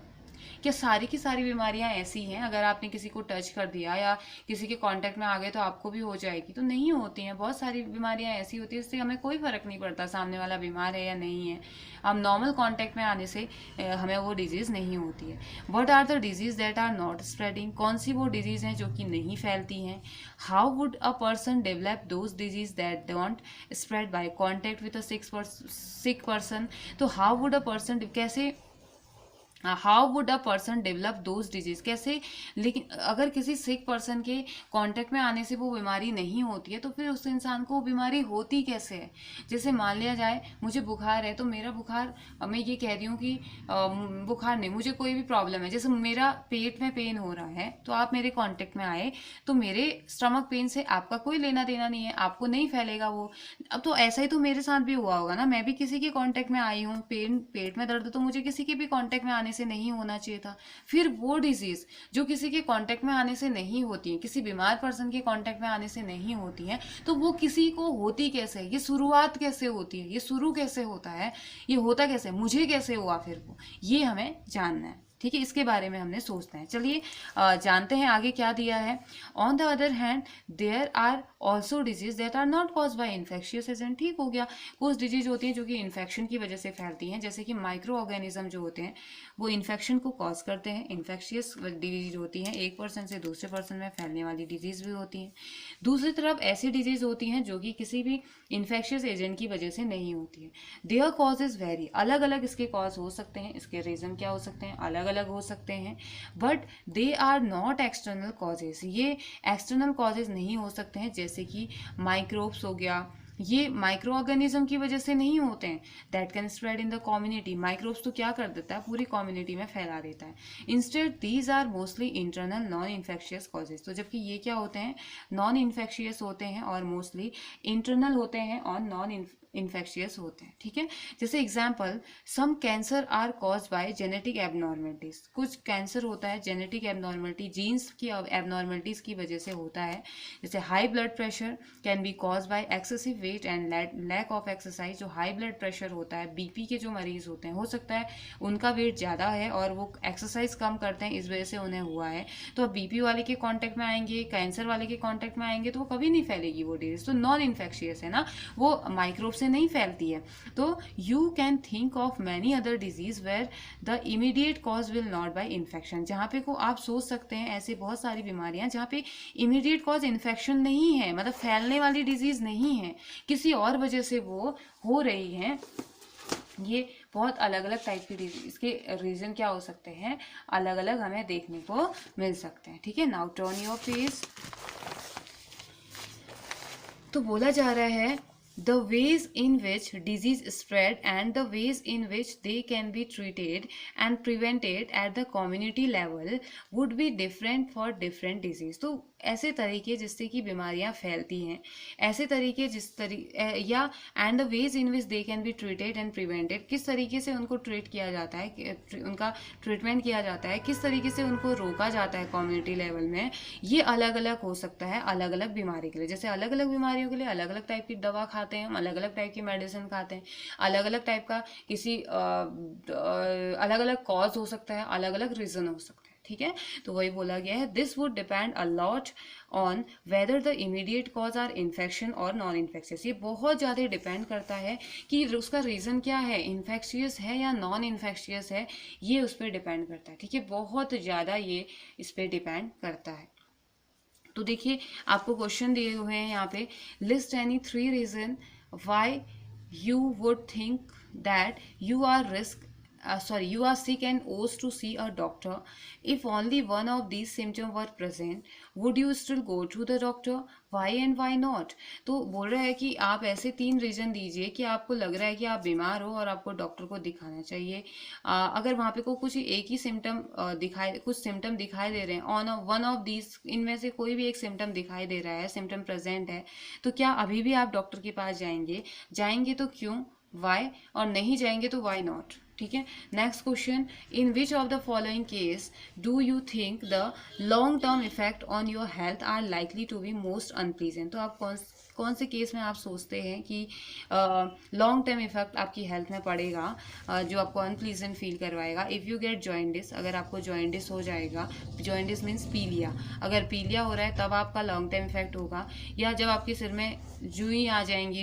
क्या सारी की सारी बीमारियां ऐसी हैं, अगर आपने किसी को टच कर दिया या किसी के कांटेक्ट में आ गए तो आपको भी हो जाएगी, तो नहीं होती हैं। बहुत सारी बीमारियां ऐसी होती है जिससे हमें कोई फर्क नहीं पड़ता सामने वाला बीमार है या नहीं है, हम नॉर्मल कांटेक्ट में आने से हमें वो डिजीज नहीं होती है। What are the disease that are not spreading, कौन सी वो डिजीज हैं जो कि नहीं फैलती हैं। How would a person develop those disease that don't spread by contact with a sick person. तो हाउ वुड अ पर्सन, कैसे, how would a person develop those disease, कैसे, लेकिन अगर किसी सिक पर्सन के कांटेक्ट में आने से वो बीमारी नहीं होती है, तो फिर उस इंसान को वो बीमारी होती कैसे है। जैसे मान लिया जाए मुझे बुखार है, तो मेरा बुखार, मैं ये कह रही हूँ कि बुखार नहीं, मुझे कोई भी प्रॉब्लम है, जैसे मेरा पेट में पेन हो रहा है, तो आप मेरे कांटेक्ट में आए, तो मेरे स्टमक पेन से आपका कोई लेना देना नहीं है, आपको नहीं फैलेगा वो। अब तो ऐसा ही तो मेरे साथ भी हुआ होगा ना, मैं भी किसी के कांटेक्ट में आई हूँ, पेट में दर्द, तो मुझे किसी के भी कांटेक्ट में आने से नहीं होना चाहिए था। फिर वो डिजीज जो किसी के कांटेक्ट में आने से नहीं होती है, किसी बीमार पर्सन के कांटेक्ट में आने से नहीं होती है, तो वो किसी को होती कैसे है, ये शुरुआत कैसे होती है, ये शुरू कैसे होता है, ये होता कैसे, मुझे कैसे हुआ, फिर वो, ये हमें जानना है, ठीक है। इसके बारे में हमने सोचना है। चलिए जानते हैं आगे क्या दिया है। On the other hand there are also disease that are not cause by infectious agent. ठीक हो गया, कुछ डिजीज होती हैं जो कि इन्फेक्शन की वजह से फैलती हैं, जैसे कि माइक्रो ऑर्गेनिज्म जो होते हैं वो इन्फेक्शन को कॉज करते हैं। इन्फेक्शियस डिजीज होती हैं, एक पर्सन से दूसरे पर्सन में फैलने वाली डिजीज भी होती हैं। दूसरी तरफ ऐसी डिजीज होती हैं जो कि किसी भी इन्फेक्शियस एजेंट की वजह से नहीं होती है। देयर कॉजेज वेरी, अलग अलग इसके कॉज हो सकते हैं, इसके रीजन क्या हो सकते हैं, अलग अलग हो सकते हैं, but they are not external causes, ये एक्सटर्नल कॉजेज नहीं हो सकते हैं। जैसे कि माइक्रोब्स हो गया, ये माइक्रो ऑर्गेनिज्म की वजह से नहीं होते हैं। That can spread in the community, microbes तो क्या कर देता है, पूरी कम्युनिटी में फैला देता है। Instead these are mostly internal non infectious causes, तो जबकि ये क्या होते हैं, नॉन इन्फेक्शियस होते हैं और मोस्टली इंटरनल होते हैं और नॉन इन्फेक्शियस होते हैं, ठीक है। जैसे example, some cancer are cause by genetic abnormalities, कुछ कैंसर होता है जेनेटिक एबनॉर्मलिटी, जीन्स की एबनॉर्मलिटीज की वजह से होता है। जैसे high blood pressure can be cause by excessive weight and lack of exercise. जो हाई ब्लड प्रेशर होता है, बीपी के जो मरीज होते हैं, हो सकता है उनका वेट ज़्यादा है और वो एक्सरसाइज कम करते हैं, इस वजह से उन्हें हुआ है। तो अब बीपी वाले के कांटेक्ट में आएंगे, कैंसर वाले के कांटेक्ट में आएंगे, तो वो कभी नहीं फैलेगी वो डिजीज। तो नॉन इन्फेक्शियस है ना, वो माइक्रोब से नहीं फैलती है। तो you can think of many other disease where the immediate cause will not by infection. जहाँ पे को आप सोच सकते हैं ऐसी बहुत सारी बीमारियां जहाँ पे इमीडिएट कॉज इन्फेक्शन नहीं है, मतलब फैलने वाली डिजीज नहीं है, किसी और वजह से वो हो रही है। ये बहुत अलग अलग टाइप की इसके रीजन क्या हो सकते हैं, अलग अलग हमें देखने को मिल सकते हैं, ठीक है। Now turn your page. तो बोला जा रहा है the ways in which disease spread and the ways in which they can be treated and prevented at the community level would be different for different disease। तो ऐसे तरीके जिससे कि बीमारियां फैलती हैं, ऐसे तरीके या and the ways in which they can be treated and prevented, किस तरीके से उनको ट्रीट किया जाता है, उनका ट्रीटमेंट किया जाता है, किस तरीके से उनको रोका जाता है कम्युनिटी लेवल में, ये अलग अलग हो सकता है अलग अलग बीमारी के लिए। जैसे अलग अलग बीमारियों के लिए अलग अलग टाइप की दवा खाते हैं हम, अलग अलग टाइप की मेडिसिन खाते हैं, अलग अलग टाइप का किसी अलग अलग कॉज हो सकता है, अलग अलग रीजन हो सकता है, ठीक है। तो वही बोला गया है, this would depend a lot on whether the immediate cause are infection और नॉन इन्फेक्शियस। ये बहुत ज़्यादा डिपेंड करता है कि उसका रीज़न क्या है, इन्फेक्शियस है या नॉन इन्फेक्शियस है, ये उस पर डिपेंड करता है, ठीक है। बहुत ज़्यादा ये इस पर डिपेंड करता है। तो देखिए आपको क्वेश्चन दिए हुए हैं यहाँ पे, list any 3 reason why you would think that you are sick and ought to see a doctor. If only one of these symptoms were present, would you still go to the doctor? Why and why not? तो बोल रहा है कि आप ऐसे 3 reason दीजिए कि आपको लग रहा है कि आप बीमार हो और आपको डॉक्टर को दिखाना चाहिए। अगर वहाँ पे को कुछ एक ही सिम्टम कुछ सिम्टम दिखाई दे रहे हैं, ऑन वन ऑफ दीज, इनमें से कोई भी एक सिम्टम दिखाई दे रहा है, सिम्टम प्रेजेंट है, तो क्या अभी भी आप डॉक्टर के पास जाएंगे तो क्यों, वाई, और नहीं जाएंगे तो वाई नॉट, ठीक है। Next question, in which of the following case do you think the long term effect on your health are likely to be most unpleasant. तो आप कौन से केस में आप सोचते हैं कि लॉन्ग टर्म इफेक्ट आपकी हेल्थ में पड़ेगा, जो आपको अनप्लीजेंट फील करवाएगा। इफ़ यू गेट जॉइंडिस, अगर आपको जॉइंडिस हो जाएगा, जॉइंडिस मीन्स पीलिया, अगर पीलिया हो रहा है तब आपका लॉन्ग टर्म इफेक्ट होगा, या जब आपके सिर में जुएं आ जाएंगे,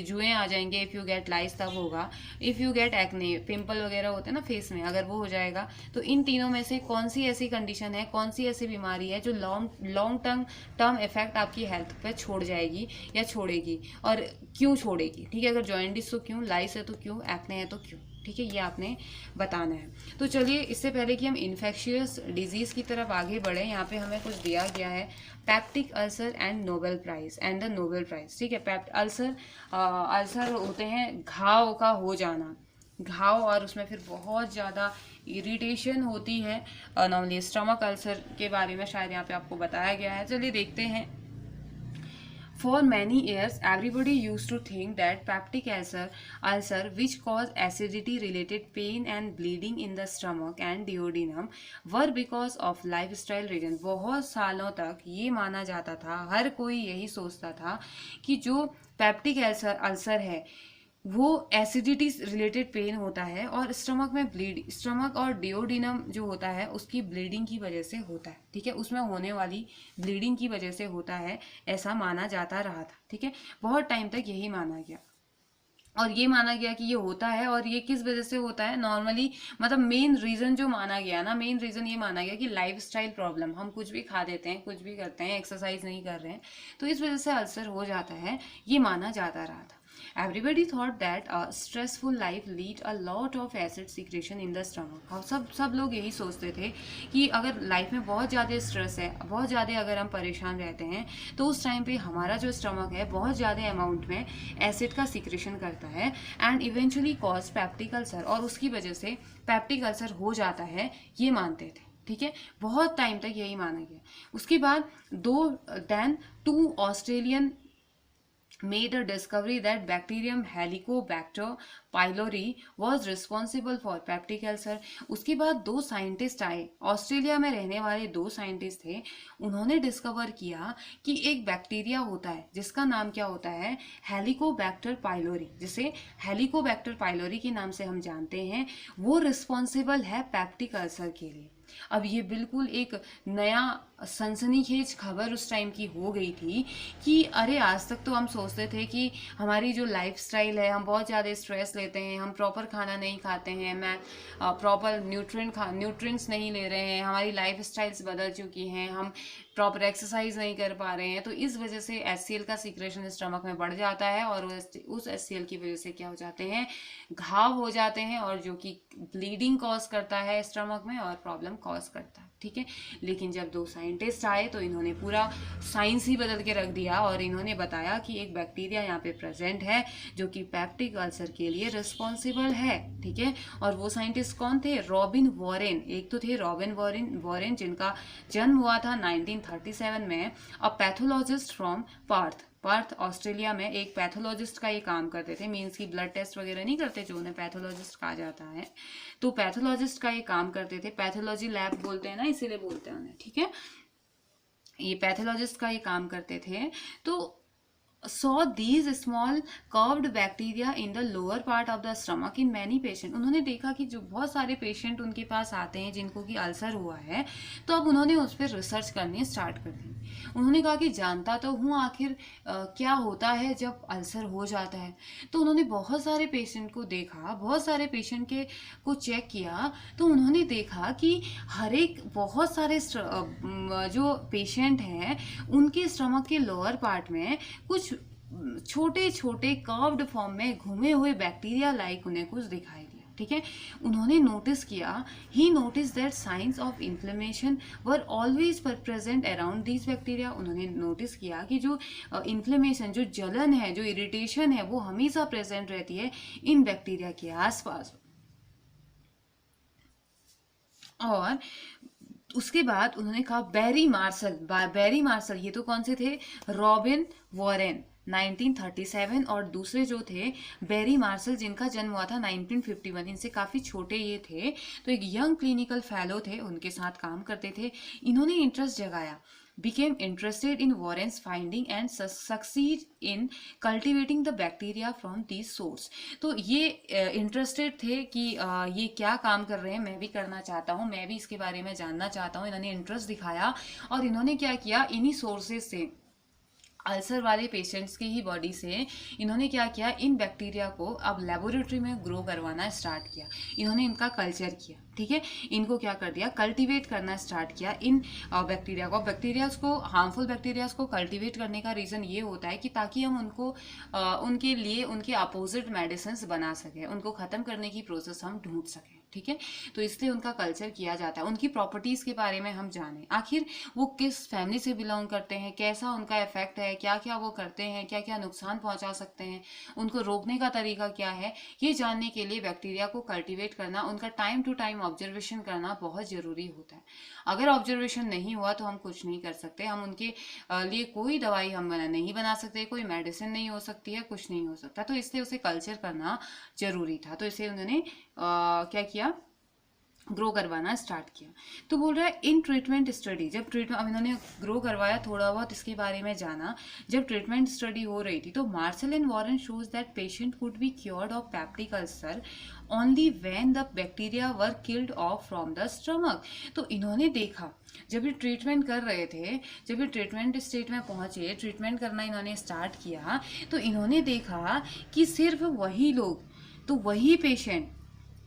इफ़ यू गेट लाइस तब होगा। If you get acne, pimple वगैरह होते हैं ना फेस में, अगर वो हो जाएगा, तो इन तीनों में से कौन सी ऐसी कंडीशन है, कौन सी ऐसी बीमारी है जो लॉन्ग टर्म इफेक्ट आपकी हेल्थ पे छोड़ जाएगी या छोड़ेगी, और क्यों छोड़ेगी, ठीक है। अगर जॉइंडिस तो क्यों, लाइस है तो क्यों, एक्ने है तो क्यों, ठीक है, ये आपने बताना है। तो चलिए इससे पहले कि हम इन्फेक्शियस डिजीज की तरफ आगे बढ़े, यहाँ पे हमें कुछ दिया गया है, peptic ulcer and Nobel prize, ठीक है। अल्सर होते हैं घाव का हो जाना, घाव, और उसमें फिर बहुत ज़्यादा इरिटेशन होती है। नॉर्मली स्टमक अल्सर के बारे में शायद यहाँ पे आपको बताया गया है, चलिए देखते हैं। For many years, everybody used to think that peptic ulcer which cause acidity-related pain and bleeding in the stomach and duodenum, were because of lifestyle reason। बहुत सालों तक ये माना जाता था, हर कोई यही सोचता था कि जो पेप्टिक अल्सर है वो एसिडिटी रिलेटेड पेन होता है और स्टमक और डिओडिनम जो होता है उसकी ब्लीडिंग की वजह से होता है, ठीक है, उसमें होने वाली ब्लीडिंग की वजह से होता है, ऐसा माना जाता रहा था, ठीक है। बहुत टाइम तक यही माना गया, और ये माना गया कि ये होता है, और ये किस वजह से होता है नॉर्मली, मतलब मेन रीजन जो माना गया ना, मेन रीजन ये माना गया कि लाइफस्टाइल प्रॉब्लम, हम कुछ भी खा देते हैं, कुछ भी करते हैं, एक्सरसाइज नहीं कर रहे हैं, तो इस वजह से अल्सर हो जाता है, ये माना जाता रहा था। Everybody thought that a stressful life lead a lot of acid secretion in the stomach। हम सब लोग यही सोचते थे कि अगर लाइफ में बहुत ज़्यादा स्ट्रेस है, बहुत ज़्यादा अगर हम परेशान रहते हैं, तो उस टाइम पे हमारा जो स्टमक है बहुत ज़्यादा अमाउंट में एसिड का सिक्रेशन करता है, and eventually cause peptic ulcer, और उसकी वजह से पेप्टिक अल्सर हो जाता है, ये मानते थे, ठीक है। बहुत टाइम तक यही माना गया। उसके बाद 2 Australian made a discovery that bacterium Helicobacter pylori was responsible for peptic ulcer। उसके बाद दो साइंटिस्ट आए, ऑस्ट्रेलिया में रहने वाले दो साइंटिस्ट थे। उन्होंने डिस्कवर किया कि एक बैक्टीरिया होता है जिसका नाम क्या होता है, हेलिकोबैक्टर पाइलोरी, जिसे हेलिकोबैक्टर पाइलोरी के नाम से हम जानते हैं। वो रिस्पॉन्सिबल है पैप्टिक अल्सर के लिए। अब ये बिल्कुल एक नया सनसनीखेज खबर उस टाइम की हो गई थी कि अरे आज तक तो हम सोचते थे कि हमारी जो लाइफस्टाइल है, हम बहुत ज़्यादा स्ट्रेस लेते हैं, हम प्रॉपर खाना नहीं खाते हैं, मैं प्रॉपर न्यूट्रिएंट्स नहीं ले रहे हैं, हमारी लाइफ स्टाइल्स बदल चुकी हैं, हम प्रॉपर एक्सरसाइज नहीं कर पा रहे हैं, तो इस वजह से HCl का सीक्रेशन स्टमक में बढ़ जाता है और उस HCl की वजह से क्या हो जाते हैं, घाव हो जाते हैं, और जो कि ब्लीडिंग कॉज करता है स्टमक में और प्रॉब्लम कॉज करता है। ठीक है, लेकिन जब दो साइंटिस्ट आए तो इन्होंने पूरा साइंस ही बदल के रख दिया और इन्होंने बताया कि एक बैक्टीरिया यहाँ पे प्रेजेंट है जो कि पैप्टिक अल्सर के लिए रिस्पॉन्सिबल है। ठीक है, और वो साइंटिस्ट कौन थे, रॉबिन वॉरेन। एक तो थे रॉबिन वॉरेन जिनका जन्म हुआ था 1937 में, अ पैथोलॉजिस्ट फ्रॉम पर्थ ऑस्ट्रेलिया में। एक पैथोलॉजिस्ट का ये काम करते थे, मीन्स की ब्लड टेस्ट वगैरह नहीं करते, जो उन्हें पैथोलॉजिस्ट कहा जाता है। तो पैथोलॉजिस्ट का ये काम करते थे, पैथोलॉजी लैब बोलते हैं ना, इसीलिए बोलते हैं उन्हें। ठीक है, ये पैथोलॉजिस्ट का ये काम करते थे। तो saw these small curved bacteria in the lower part of the stomach in many patient। उन्होंने देखा कि जो बहुत सारे पेशेंट उनके पास आते हैं जिनको कि अल्सर हुआ है, तो अब उन्होंने उस पर रिसर्च करनी स्टार्ट कर दी। उन्होंने कहा कि जानता तो हूँ आखिर क्या होता है जब अल्सर हो जाता है। तो उन्होंने बहुत सारे पेशेंट को देखा, बहुत सारे पेशेंट के को चेक किया, तो उन्होंने देखा कि हर एक बहुत सारे जो पेशेंट हैं उनके स्टमक के लोअर पार्ट में कुछ छोटे छोटे कर्व्ड फॉर्म में घूमे हुए बैक्टीरिया लाइक उन्हें कुछ दिखाई दिया। ठीक है, उन्होंने नोटिस किया, he notice that signs of inflammation were always present around this bacteria. उन्होंने नोटिस किया कि जो इन्फ्लेमेशन, जो जलन है, जो इरिटेशन है, वो हमेशा प्रेजेंट रहती है इन बैक्टीरिया के आसपास। और उसके बाद उन्होंने कहा बैरी मार्शल, ये तो कौन से थे, रॉबिन वॉरेन 1937, और दूसरे जो थे बैरी मार्शल जिनका जन्म हुआ था 1951। इनसे काफ़ी छोटे ये थे, तो एक यंग क्लिनिकल फेलो थे, उनके साथ काम करते थे। इन्होंने इंटरेस्ट जगाया, became interested in Warren's finding and succeed in cultivating the bacteria from these source। तो ये इंटरेस्टेड थे कि ये क्या काम कर रहे हैं, मैं भी करना चाहता हूँ, मैं भी इसके बारे में जानना चाहता हूँ। इन्होंने इंटरेस्ट दिखाया और इन्होंने क्या किया, इन्हीं सोर्सेज से, अल्सर वाले पेशेंट्स की ही बॉडी से इन्होंने क्या किया, इन बैक्टीरिया को अब लेबोरेटरी में ग्रो करवाना स्टार्ट किया। इन्होंने इनका कल्चर किया। ठीक है, इनको क्या कर दिया, कल्टीवेट करना स्टार्ट किया इन बैक्टीरियाज को। हार्मफुल बैक्टीरियाज को कल्टीवेट करने का रीज़न ये होता है कि ताकि हम उनको उनके लिए उनके अपोजिट मेडिसिन बना सकें, उनको ख़त्म करने की प्रोसेस हम ढूंढ सकें। ठीक है, तो इसलिए उनका कल्चर किया जाता है, उनकी प्रॉपर्टीज़ के बारे में हम जानें, आखिर वो किस फैमिली से बिलोंग करते हैं, कैसा उनका इफेक्ट है, क्या क्या वो करते हैं, क्या क्या नुकसान पहुंचा सकते हैं, उनको रोकने का तरीका क्या है, ये जानने के लिए बैक्टीरिया को कल्टीवेट करना, उनका टाइम टू टाइम ऑब्जर्वेशन करना बहुत ज़रूरी होता है। अगर ऑब्जर्वेशन नहीं हुआ तो हम कुछ नहीं कर सकते, हम उनके लिए कोई दवाई हम नहीं बना सकते, कोई मेडिसिन नहीं हो सकती है, कुछ नहीं हो सकता। तो इसलिए उसे कल्चर करना जरूरी था। तो इसे उन्होंने क्या किया, ग्रो करवाना स्टार्ट किया। तो बोल रहा है इन ट्रीटमेंट स्टडी, जब ट्रीटमेंट, अब इन्होंने ग्रो करवाया, थोड़ा बहुत इसके बारे में जाना, जब ट्रीटमेंट स्टडी हो रही थी तो martial and Warren shows that patient could be cured of peptic ulcer only when the bacteria were killed of from the stomach. तो इन्होंने देखा, जब ये ट्रीटमेंट कर रहे थे, जब ये ट्रीटमेंट स्टेट में पहुंचे, ट्रीटमेंट करना इन्होंने स्टार्ट किया, तो इन्होंने देखा कि सिर्फ वही लोग, तो वही पेशेंट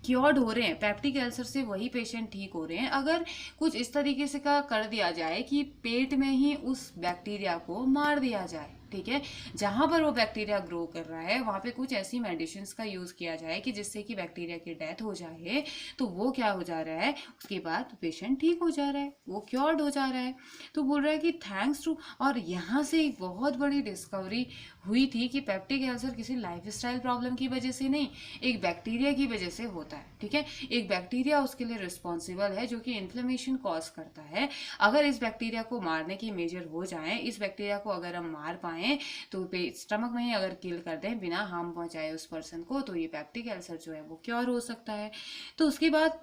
क्योर्ड हो रहे हैं पैप्टिक अल्सर से, वही पेशेंट ठीक हो रहे हैं अगर कुछ इस तरीके से का कर दिया जाए कि पेट में ही उस बैक्टीरिया को मार दिया जाए। ठीक है, जहां पर वो बैक्टीरिया ग्रो कर रहा है वहां पे कुछ ऐसी मेडिसिन का यूज किया जाए कि जिससे कि बैक्टीरिया की डेथ हो जाए, तो वो क्या हो जा रहा है, उसके बाद पेशेंट ठीक हो जा रहा है, वो क्योर्ड हो जा रहा है। तो बोल रहा है कि थैंक्स टू, और यहाँ से एक बहुत बड़ी डिस्कवरी हुई थी कि पैप्टिक अल्सर किसी लाइफस्टाइल प्रॉब्लम की वजह से नहीं, एक बैक्टीरिया की वजह से होता है। ठीक है, एक बैक्टीरिया उसके लिए रिस्पॉन्सिबल है जो कि इन्फ्लेमेशन कॉज करता है। अगर इस बैक्टीरिया को मारने की मेजर हो जाए, इस बैक्टीरिया को अगर हम मार पाए चाहें तो स्टमक में ही अगर किल कर दें बिना हार्म पहुंचाए उस पर्सन को, तो ये पेप्टिक अल्सर जो है वो क्योर हो सकता है। तो उसके बाद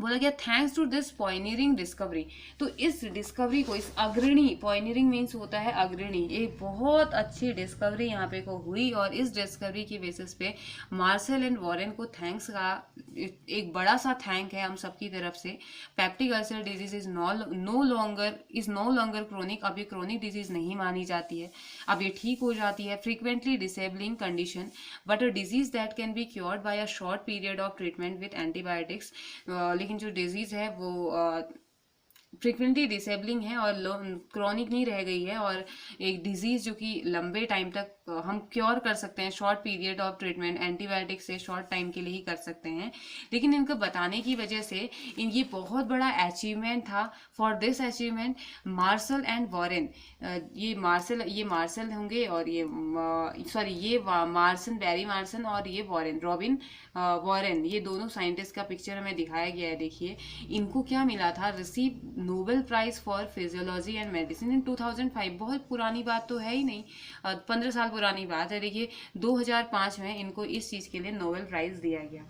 बोला गया थैंक्स टू दिस पॉइनियरिंग डिस्कवरी, तो इस डिस्कवरी को, इस अग्रणी, पॉइनियरिंग मीन्स होता है अग्रणी, एक बहुत अच्छी डिस्कवरी यहाँ पे को हुई और इस डिस्कवरी की बेसिस पे मार्शल एंड वॉरेन को थैंक्स का एक बड़ा सा थैंक है हम सबकी तरफ से। Peptic ulcer disease is no longer chronic, अब ये क्रोनिक डिजीज नहीं मानी जाती है, अब ये ठीक हो जाती है। Frequently disabling condition but a disease that can be cured by a short period of treatment with antibiotics, लेकिन जो डिजीज है वो फ्रिक्वेंटली डिसेबलिंग है और क्रॉनिक नहीं रह गई है, और एक डिजीज जो कि लंबे टाइम तक हम क्योर कर सकते हैं short period of treatment, antibiotic से शॉर्ट टाइम के लिए ही कर सकते हैं। लेकिन इनको बताने की वजह से ये बहुत बड़ा अचीवमेंट था। For this achievement martial and Warren, ये मार्शल होंगे और ये मार्सन, बैरी मार्सन और ये रॉबिन वॉरेन, ये दोनों साइंटिस्ट का पिक्चर हमें दिखाया गया है। देखिए इनको क्या मिला था, receive Nobel prize for physiology and medicine in 2005, बहुत पुरानी बात तो है ही नहीं, 15 साल पुरानी बात है। देखिए 2005 में इनको इस चीज़ के लिए नोबेल प्राइज दिया गया।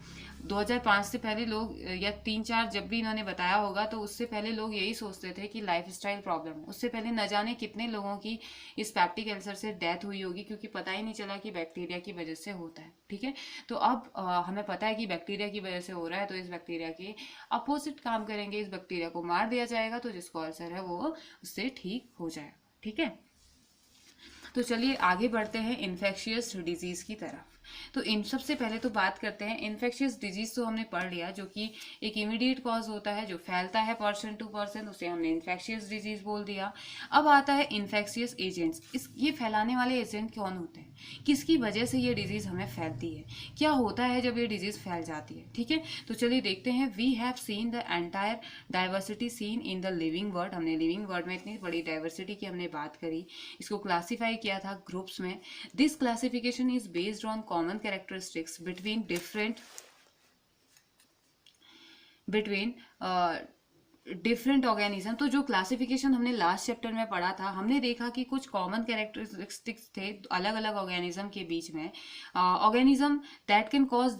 2005 से पहले लोग, या 3-4 जब भी इन्होंने बताया होगा, तो उससे पहले लोग यही सोचते थे कि लाइफस्टाइल प्रॉब्लम, उससे पहले न जाने कितने लोगों की इस पेप्टिक अल्सर से डेथ हुई होगी, क्योंकि पता ही नहीं चला कि बैक्टीरिया की वजह से होता है। ठीक है, तो अब हमें पता है कि बैक्टीरिया की वजह से हो रहा है, तो इस बैक्टीरिया के अपोजिट काम करेंगे, इस बैक्टीरिया को मार दिया जाएगा, तो जिसको अल्सर है वो उससे ठीक हो जाएगा। ठीक है, तो चलिए आगे बढ़ते हैं इन्फेक्शियस डिजीज की तरफ। तो इन सबसे पहले तो बात करते हैं इन्फेक्शियस डिजीज, तो हमने पढ़ लिया, जो कि एक इमीडिएट कॉज होता है जो फैलता है पर्सन टू पर्सन, उसे हमने इन्फेक्शियस डिजीज बोल दिया। अब आता है इन्फेक्शियस एजेंट्स, ये फैलाने वाले एजेंट कौन होते हैं, किसकी वजह से ये डिजीज हमें फैलती है, क्या होता है जब ये डिजीज फैल जाती है। ठीक है, तो चलिए देखते हैं। We have seen the entire diversity seen in the living world, हमने लिविंग वर्ल्ड में इतनी बड़ी डाइवर्सिटी की हमने बात करी, इसको क्लासीफाई किया था ग्रुप्स में। This classification is based on common characteristics between different organism. तो जो क्लासिफिकेशन हमने लास्ट चैप्टर में पढ़ा था, हमने देखा कि कुछ कॉमन कैरेक्टरिस्टिक्स थे अलग अलग ऑर्गेनिज्म के बीच में। Organism that can cause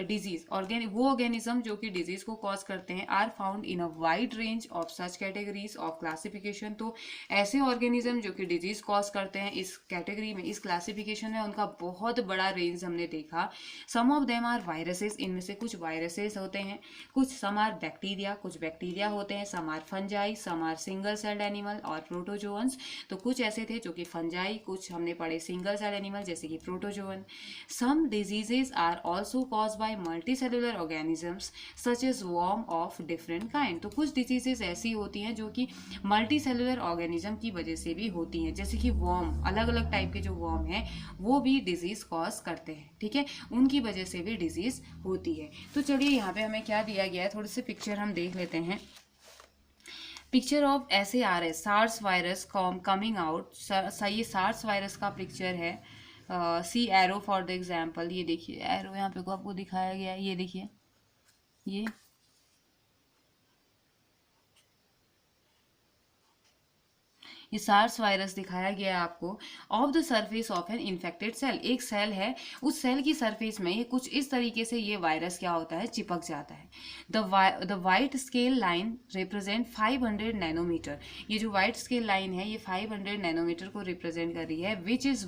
disease, वो ऑर्गेनिज्म जो कि डिजीज को कॉज करते हैं, are found in a wide range of such categories of classification. तो ऐसे ऑर्गेनिज्म जो कि डिजीज कॉज करते हैं, इस कैटेगरी में, इस क्लासिफिकेशन में उनका बहुत बड़ा रेंज हमने देखा। Some of them are viruses, इनमें से कुछ वायरसेस होते हैं, कुछ सम आर बैक्टीरिया, कुछ बैक्टीरिया होते हैं, some are fungi, some are single celled animal और प्रोटोजोअन्स। तो कुछ ऐसे थे जो कि फंजाई, कुछ हमने पढ़े सिंगल सेल एनिमल जैसे कि protozoan. Some diseases are also cause by multicellular organisms such as worm of different kind. तो कुछ डिजीजेस ऐसी होती हैं जो कि मल्टीसेलुलर ऑर्गेनिज्म की वजह से भी होती हैं, जैसे कि वर्म, अलग अलग टाइप के जो वर्म हैं वो भी डिजीज कॉज करते हैं। ठीक है, उनकी वजह से भी डिजीज होती है। तो चलिए यहाँ पे हमें क्या दिया गया है, थोड़ी सी पिक्चर हम देख लेते हैं। Picture of SARS, SARS virus coming out, ये सार्स वायरस का पिक्चर है। See arrow for the example, ये देखिए एरो यहाँ पे को आपको दिखाया गया है, ये देखिए ये सार्स वायरस दिखाया गया है आपको। Of the surface of an infected cell, एक सेल है, उस सेल की सरफेस में ये कुछ इस तरीके से ये वायरस क्या होता है, चिपक जाता है। The white scale line represent 500 nanometer, ये जो वाइट स्केल लाइन है ये 500 नैनोमीटर को रिप्रेजेंट कर रही है, which is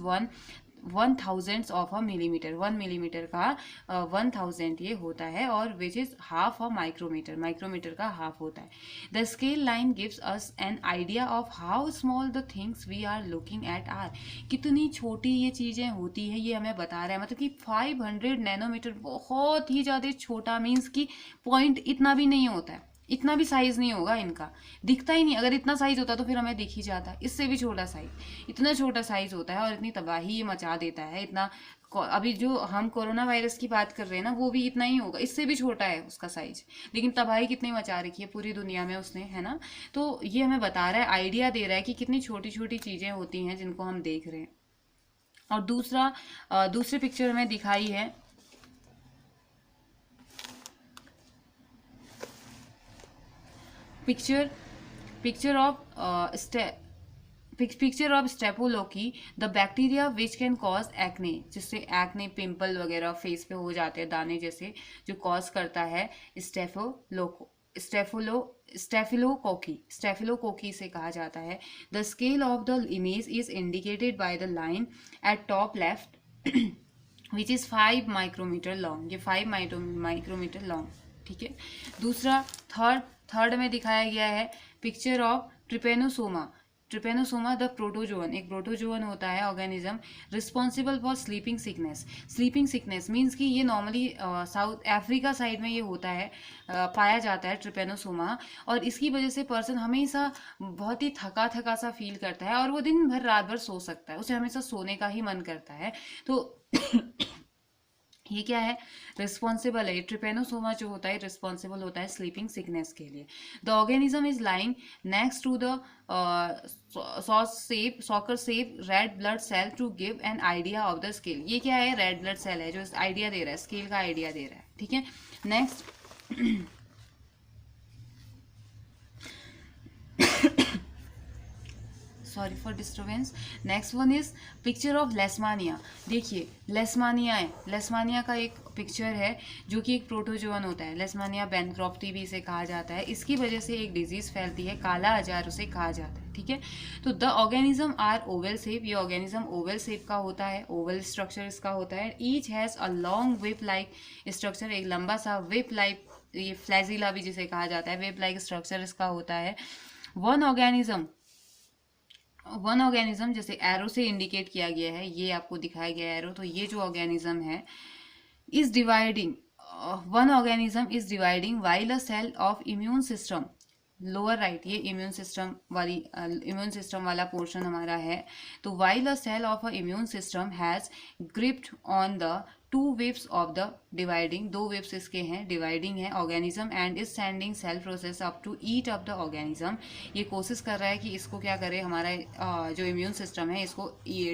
1/1000 of a millimeter, 1 millimeter का 1000 ये होता है, और which is half a micrometer, micrometer का हाफ होता है। The scale line gives us an idea of how small the things we are looking at are, कितनी छोटी ये चीज़ें होती है, ये हमें बता रहा है। मतलब कि 500 नैनोमीटर बहुत ही ज़्यादा छोटा, मीन्स कि पॉइंट इतना भी नहीं होता है, इतना भी साइज नहीं होगा इनका, दिखता ही नहीं। अगर इतना साइज होता तो फिर हमें दिख ही जाता, इससे भी छोटा साइज, इतना छोटा साइज होता है और इतनी तबाही ये मचा देता है। इतना, अभी जो हम कोरोना वायरस की बात कर रहे हैं ना, वो भी इतना ही होगा, इससे भी छोटा है उसका साइज, लेकिन तबाही कितनी मचा रखी है पूरी दुनिया में उसने, है ना। तो ये हमें बता रहा है, आइडिया दे रहा है कि कितनी छोटी छोटी चीज़ें होती हैं जिनको हम देख रहे हैं। और दूसरी पिक्चर हमें दिखाई है, picture of picture of staphylococci, the bacteria which can cause acne, जिससे एक्ने पिंपल वगैरह फेस पे हो जाते हैं दाने जैसे, जो कॉज करता है स्टेफिलोकोकी से कहा जाता है। The scale of the image is indicated by the line at top left which is 5 micrometer long, ये 5 माइक्रोमीटर लॉन्ग, ठीक है। दूसरा थर्ड में दिखाया गया है picture of Trypanosoma the protozoan, एक प्रोटोजोअन होता है organism responsible for sleeping sickness means कि ये नॉर्मली साउथ अफ्रीका साइड में ये होता है, पाया जाता है ट्रिपेनोसोमा, और इसकी वजह से पर्सन हमेशा बहुत ही थका सा फील करता है और वो दिन भर रात भर सो सकता है, उसे हमेशा सोने का ही मन करता है। तो ये क्या है, रिस्पॉन्सिबल है, ट्रिपेनोसोमा जो होता है रिस्पॉन्सिबल होता है स्लीपिंग सिकनेस के लिए। The organism is lying next to the saucer shape red blood cell to give an idea of the scale. ये क्या है, रेड ब्लड सेल है जो आइडिया दे रहा है, स्केल का आइडिया दे रहा है, ठीक है। Next sorry for disturbance. Next one is picture of leishmania. देखिए लेस्मानिया है, लेस्मानिया का एक पिक्चर है जो कि एक प्रोटोजोअन होता है, लेस्मानिया बैंक्रॉप्टी भी इसे कहा जाता है। इसकी वजह से एक डिजीज फैलती है, काला आजार उसे कहा जाता है, ठीक है। तो the organism are oval shape, ये ऑर्गेनिज्म ओवल शेप का होता है, ओवल स्ट्रक्चर इसका होता है। Each has a long whip like structure, एक लंबा सा विप लाइक, ये फ्लैजिला भी जिसे कहा जाता है, विप लाइक स्ट्रक्चर इसका होता है। वन ऑर्गेनिज्म जैसे एरो से इंडिकेट किया गया है, ये आपको दिखाया गया एरो, तो ये जो ऑर्गेनिज्म है is dividing, one organism is dividing while a cell of immune system lower right, ये इम्यून सिस्टम वाला पोर्शन हमारा है। तो while a cell of a immune system has gripped on the 2 waves of the dividing, 2 waves इसके हैं, dividing है organism, and is sending cell process up to eat up the organism. ये कोशिश कर रहा है कि इसको क्या करे, हमारा जो इम्यून सिस्टम है इसको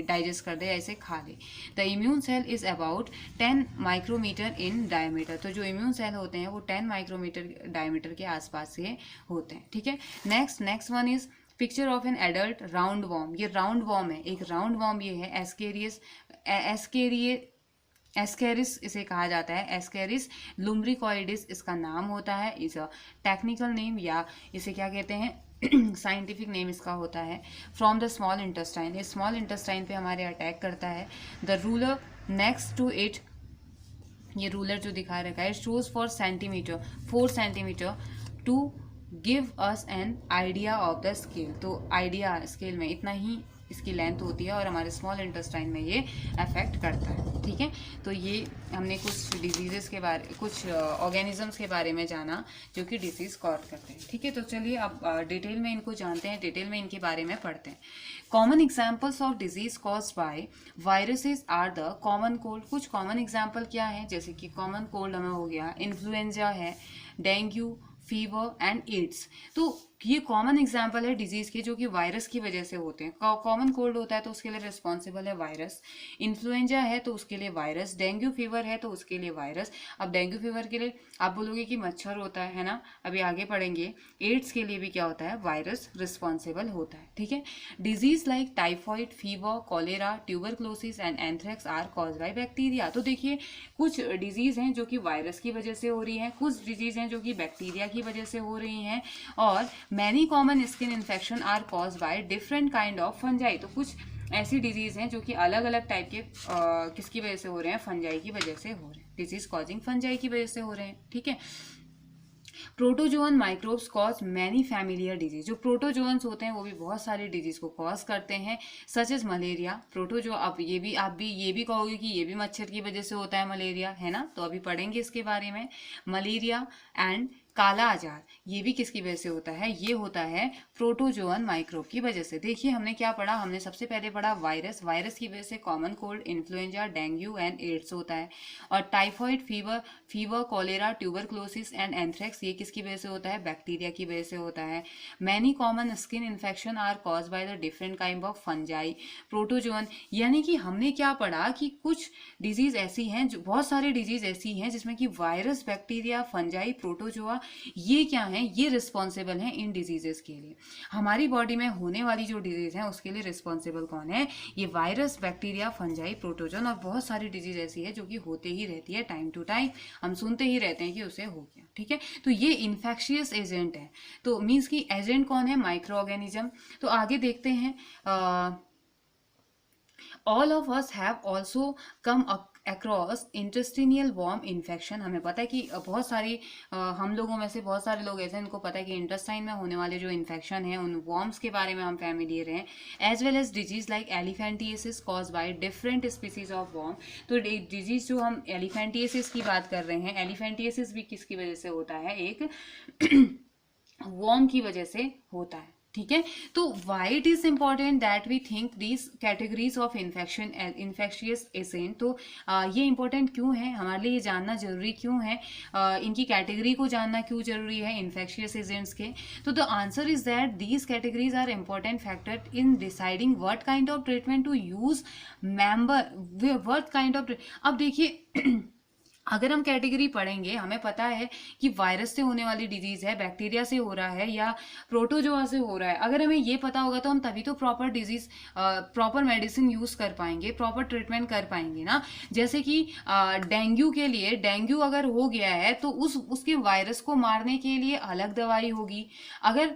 डाइजेस्ट कर दे या इसे खा ले। The immune cell is about 10 micrometer in diameter, तो जो इम्यून सेल होते हैं वो 10 माइक्रोमीटर डायमीटर के आसपास से होते हैं, ठीक है। Next one is picture of an adult round warm, ये राउंड वॉर्म है, एक राउंड वॉर्म ये है, एस्केरिस इसे कहा जाता है, एस्केरिस लुम्ब्रिकॉइडिस इसका नाम होता है, इज अ टेक्निकल नेम, या इसे क्या कहते हैं साइंटिफिक नेम इसका होता है। फ्रॉम द स्मॉल इंटेस्टाइन, ये स्मॉल इंटेस्टाइन पे हमारे अटैक करता है। The ruler next to it, ये रूलर जो दिखा रखा है, shows 4 centimeter to give us an idea of the scale, तो आइडिया स्केल में इतना ही इसकी लेंथ होती है और हमारे स्मॉल इंटेस्टाइन में ये अफेक्ट करता है, ठीक है। तो ये हमने कुछ डिजीजेस के बारे, कुछ ऑर्गेनिजम्स के बारे में जाना जो कि डिजीज कॉज करते हैं, ठीक है। तो चलिए अब डिटेल में इनको जानते हैं, डिटेल में इनके बारे में पढ़ते हैं। Common examples of disease caused by viruses are the common cold, कुछ कॉमन एग्जाम्पल क्या है, जैसे कि कॉमन कोल्ड हमें हो गया, इन्फ्लुएंजा है, डेंगू, फीवर एंड एड्स। तो ये कॉमन एग्जाम्पल है डिजीज के जो कि वायरस की वजह से होते हैं। कॉमन कोल्ड होता है तो उसके लिए रिस्पॉन्सिबल है वायरस, इन्फ्लुएंजा है तो उसके लिए वायरस, डेंगू फीवर है तो उसके लिए वायरस। अब डेंगू फीवर के लिए आप बोलोगे कि मच्छर होता है ना, अभी आगे पढ़ेंगे। एड्स के लिए भी क्या होता है, वायरस रिस्पॉन्सिबल होता है, ठीक है। Disease like typhoid, fever, cholera, tuberculosis and anthrax are caused by bacteria. तो देखिए कुछ डिजीज हैं जो कि वायरस की वजह से हो रही हैं, कुछ डिजीज हैं जो कि बैक्टीरिया की वजह से हो रही हैं, और many common skin infection are caused by different kind of fungi. तो कुछ ऐसी डिजीज हैं जो कि अलग अलग टाइप के किसकी वजह से हो रहे हैं, फंजाई की वजह से हो रहे हैं, डिजीज कॉजिंग फंजाई की वजह से हो रहे हैं, ठीक है। Protozoan microbes cause many familiar disease, जो प्रोटोजोअन्स होते हैं वो भी बहुत सारी डिजीज को कॉज करते हैं, सच एज मलेरिया। प्रोटोजो अब ये भी कहोगे कि ये भी मच्छर की वजह से होता है मलेरिया, है ना, तो अभी पढ़ेंगे इसके बारे में। मलेरिया एंड काला आजार ये भी किसकी वजह से होता है, ये होता है प्रोटोजोअन माइक्रोब की वजह से। देखिए हमने क्या पढ़ा, हमने सबसे पहले पढ़ा वायरस, वायरस की वजह से common cold, influenza, dengue and AIDS होता है, और typhoid, fever, cholera, tuberculosis and anthrax ये किसकी वजह से होता है, बैक्टीरिया की वजह से होता है। Many common skin infection are cause by the different kind of fungi protozoan. यानी कि हमने क्या पढ़ा कि कुछ डिजीज ऐसी हैं, जो बहुत सारी डिजीज ऐसी हैं जिसमें कि वायरस, बैक्टीरिया, फंजाई, प्रोटोजोआ ये क्या है, ये रिस्पॉन्सिबल हैं इन डिजीजेस के लिए। हमारी बॉडी में होने वाली जो डिजीज है उसके लिए रिस्पॉन्सिबल कौन है, ये वायरस, बैक्टीरिया, फंजाई, प्रोटोजन, और बहुत सारी डिजीज ऐसी है जो कि होते ही रहती है टाइम टू टाइम, हम सुनते ही रहते हैं कि उसे हो गया, ठीक है। तो ये इन्फेक्शियस एजेंट है, तो मीन्स कि एजेंट कौन है, माइक्रो ऑर्गेनिज्म। तो आगे देखते हैं, all of us have also come across intestinal worm infection. हमें पता है कि बहुत सारी हम लोगों में से बहुत सारे लोग ऐसे हैं इनको पता है कि इंटेस्टाइन में होने वाले जो इन्फेक्शन है उन वॉर्म्स के बारे में हम फैमिलियर हैं, as well as disease like elephantiasis cause by different species of worm. तो डिजीज जो हम एलिफेंटियासिस की बात कर रहे हैं, एलिफेंटियासिस भी किसकी वजह से होता है, एक वॉर्म की वजह से होता है, ठीक है। तो why it is important that we think these categories of infection infectious agent. तो ये इंपॉर्टेंट क्यों है, हमारे लिए ये जानना जरूरी क्यों है, इनकी कैटेगरी को जानना क्यों जरूरी है इन्फेक्शियस एजेंट्स के। तो the answer is that these categories are important factor in deciding what kind of treatment to use what kind of. अब देखिए अगर हम कैटेगरी पढ़ेंगे, हमें पता है कि वायरस से होने वाली डिजीज है, बैक्टीरिया से हो रहा है या प्रोटोजोआ से हो रहा है, अगर हमें ये पता होगा तो हम तभी तो proper disease proper medicine use कर पाएंगे, प्रॉपर ट्रीटमेंट कर पाएंगे ना। जैसे कि डेंगू के लिए, डेंगू अगर हो गया है तो उसके वायरस को मारने के लिए अलग दवाई होगी। अगर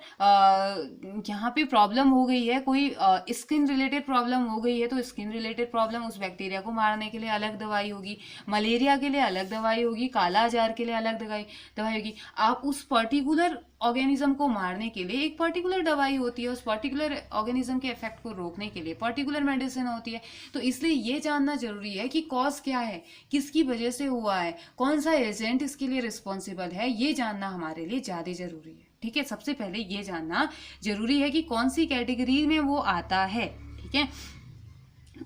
यहाँ पे प्रॉब्लम हो गई है, कोई स्किन रिलेटेड प्रॉब्लम हो गई है तो स्किन रिलेटेड प्रॉब्लम, उस बैक्टीरिया को मारने के लिए अलग दवाई होगी। मलेरिया के लिए अलग दवाई होगी, काला अजार के लिए अलग दवाई होगी। आप उस पर्टिकुलर ऑर्गेनिज्म को मारने के लिए एक पर्टिकुलर दवाई होती है, उस पर्टिकुलर ऑर्गेनिज्म के इफेक्ट को रोकने के लिए पर्टिकुलर मेडिसिन होती है। तो इसलिए ये जानना जरूरी है कि कॉज क्या है, किसकी वजह से हुआ है, कौन सा एजेंट इसके लिए रिस्पॉन्सिबल है, ये जानना हमारे लिए ज्यादा जरूरी है, ठीक है। सबसे पहले ये जानना जरूरी है कि कौन सी कैटेगरी में वो आता है, ठीक है।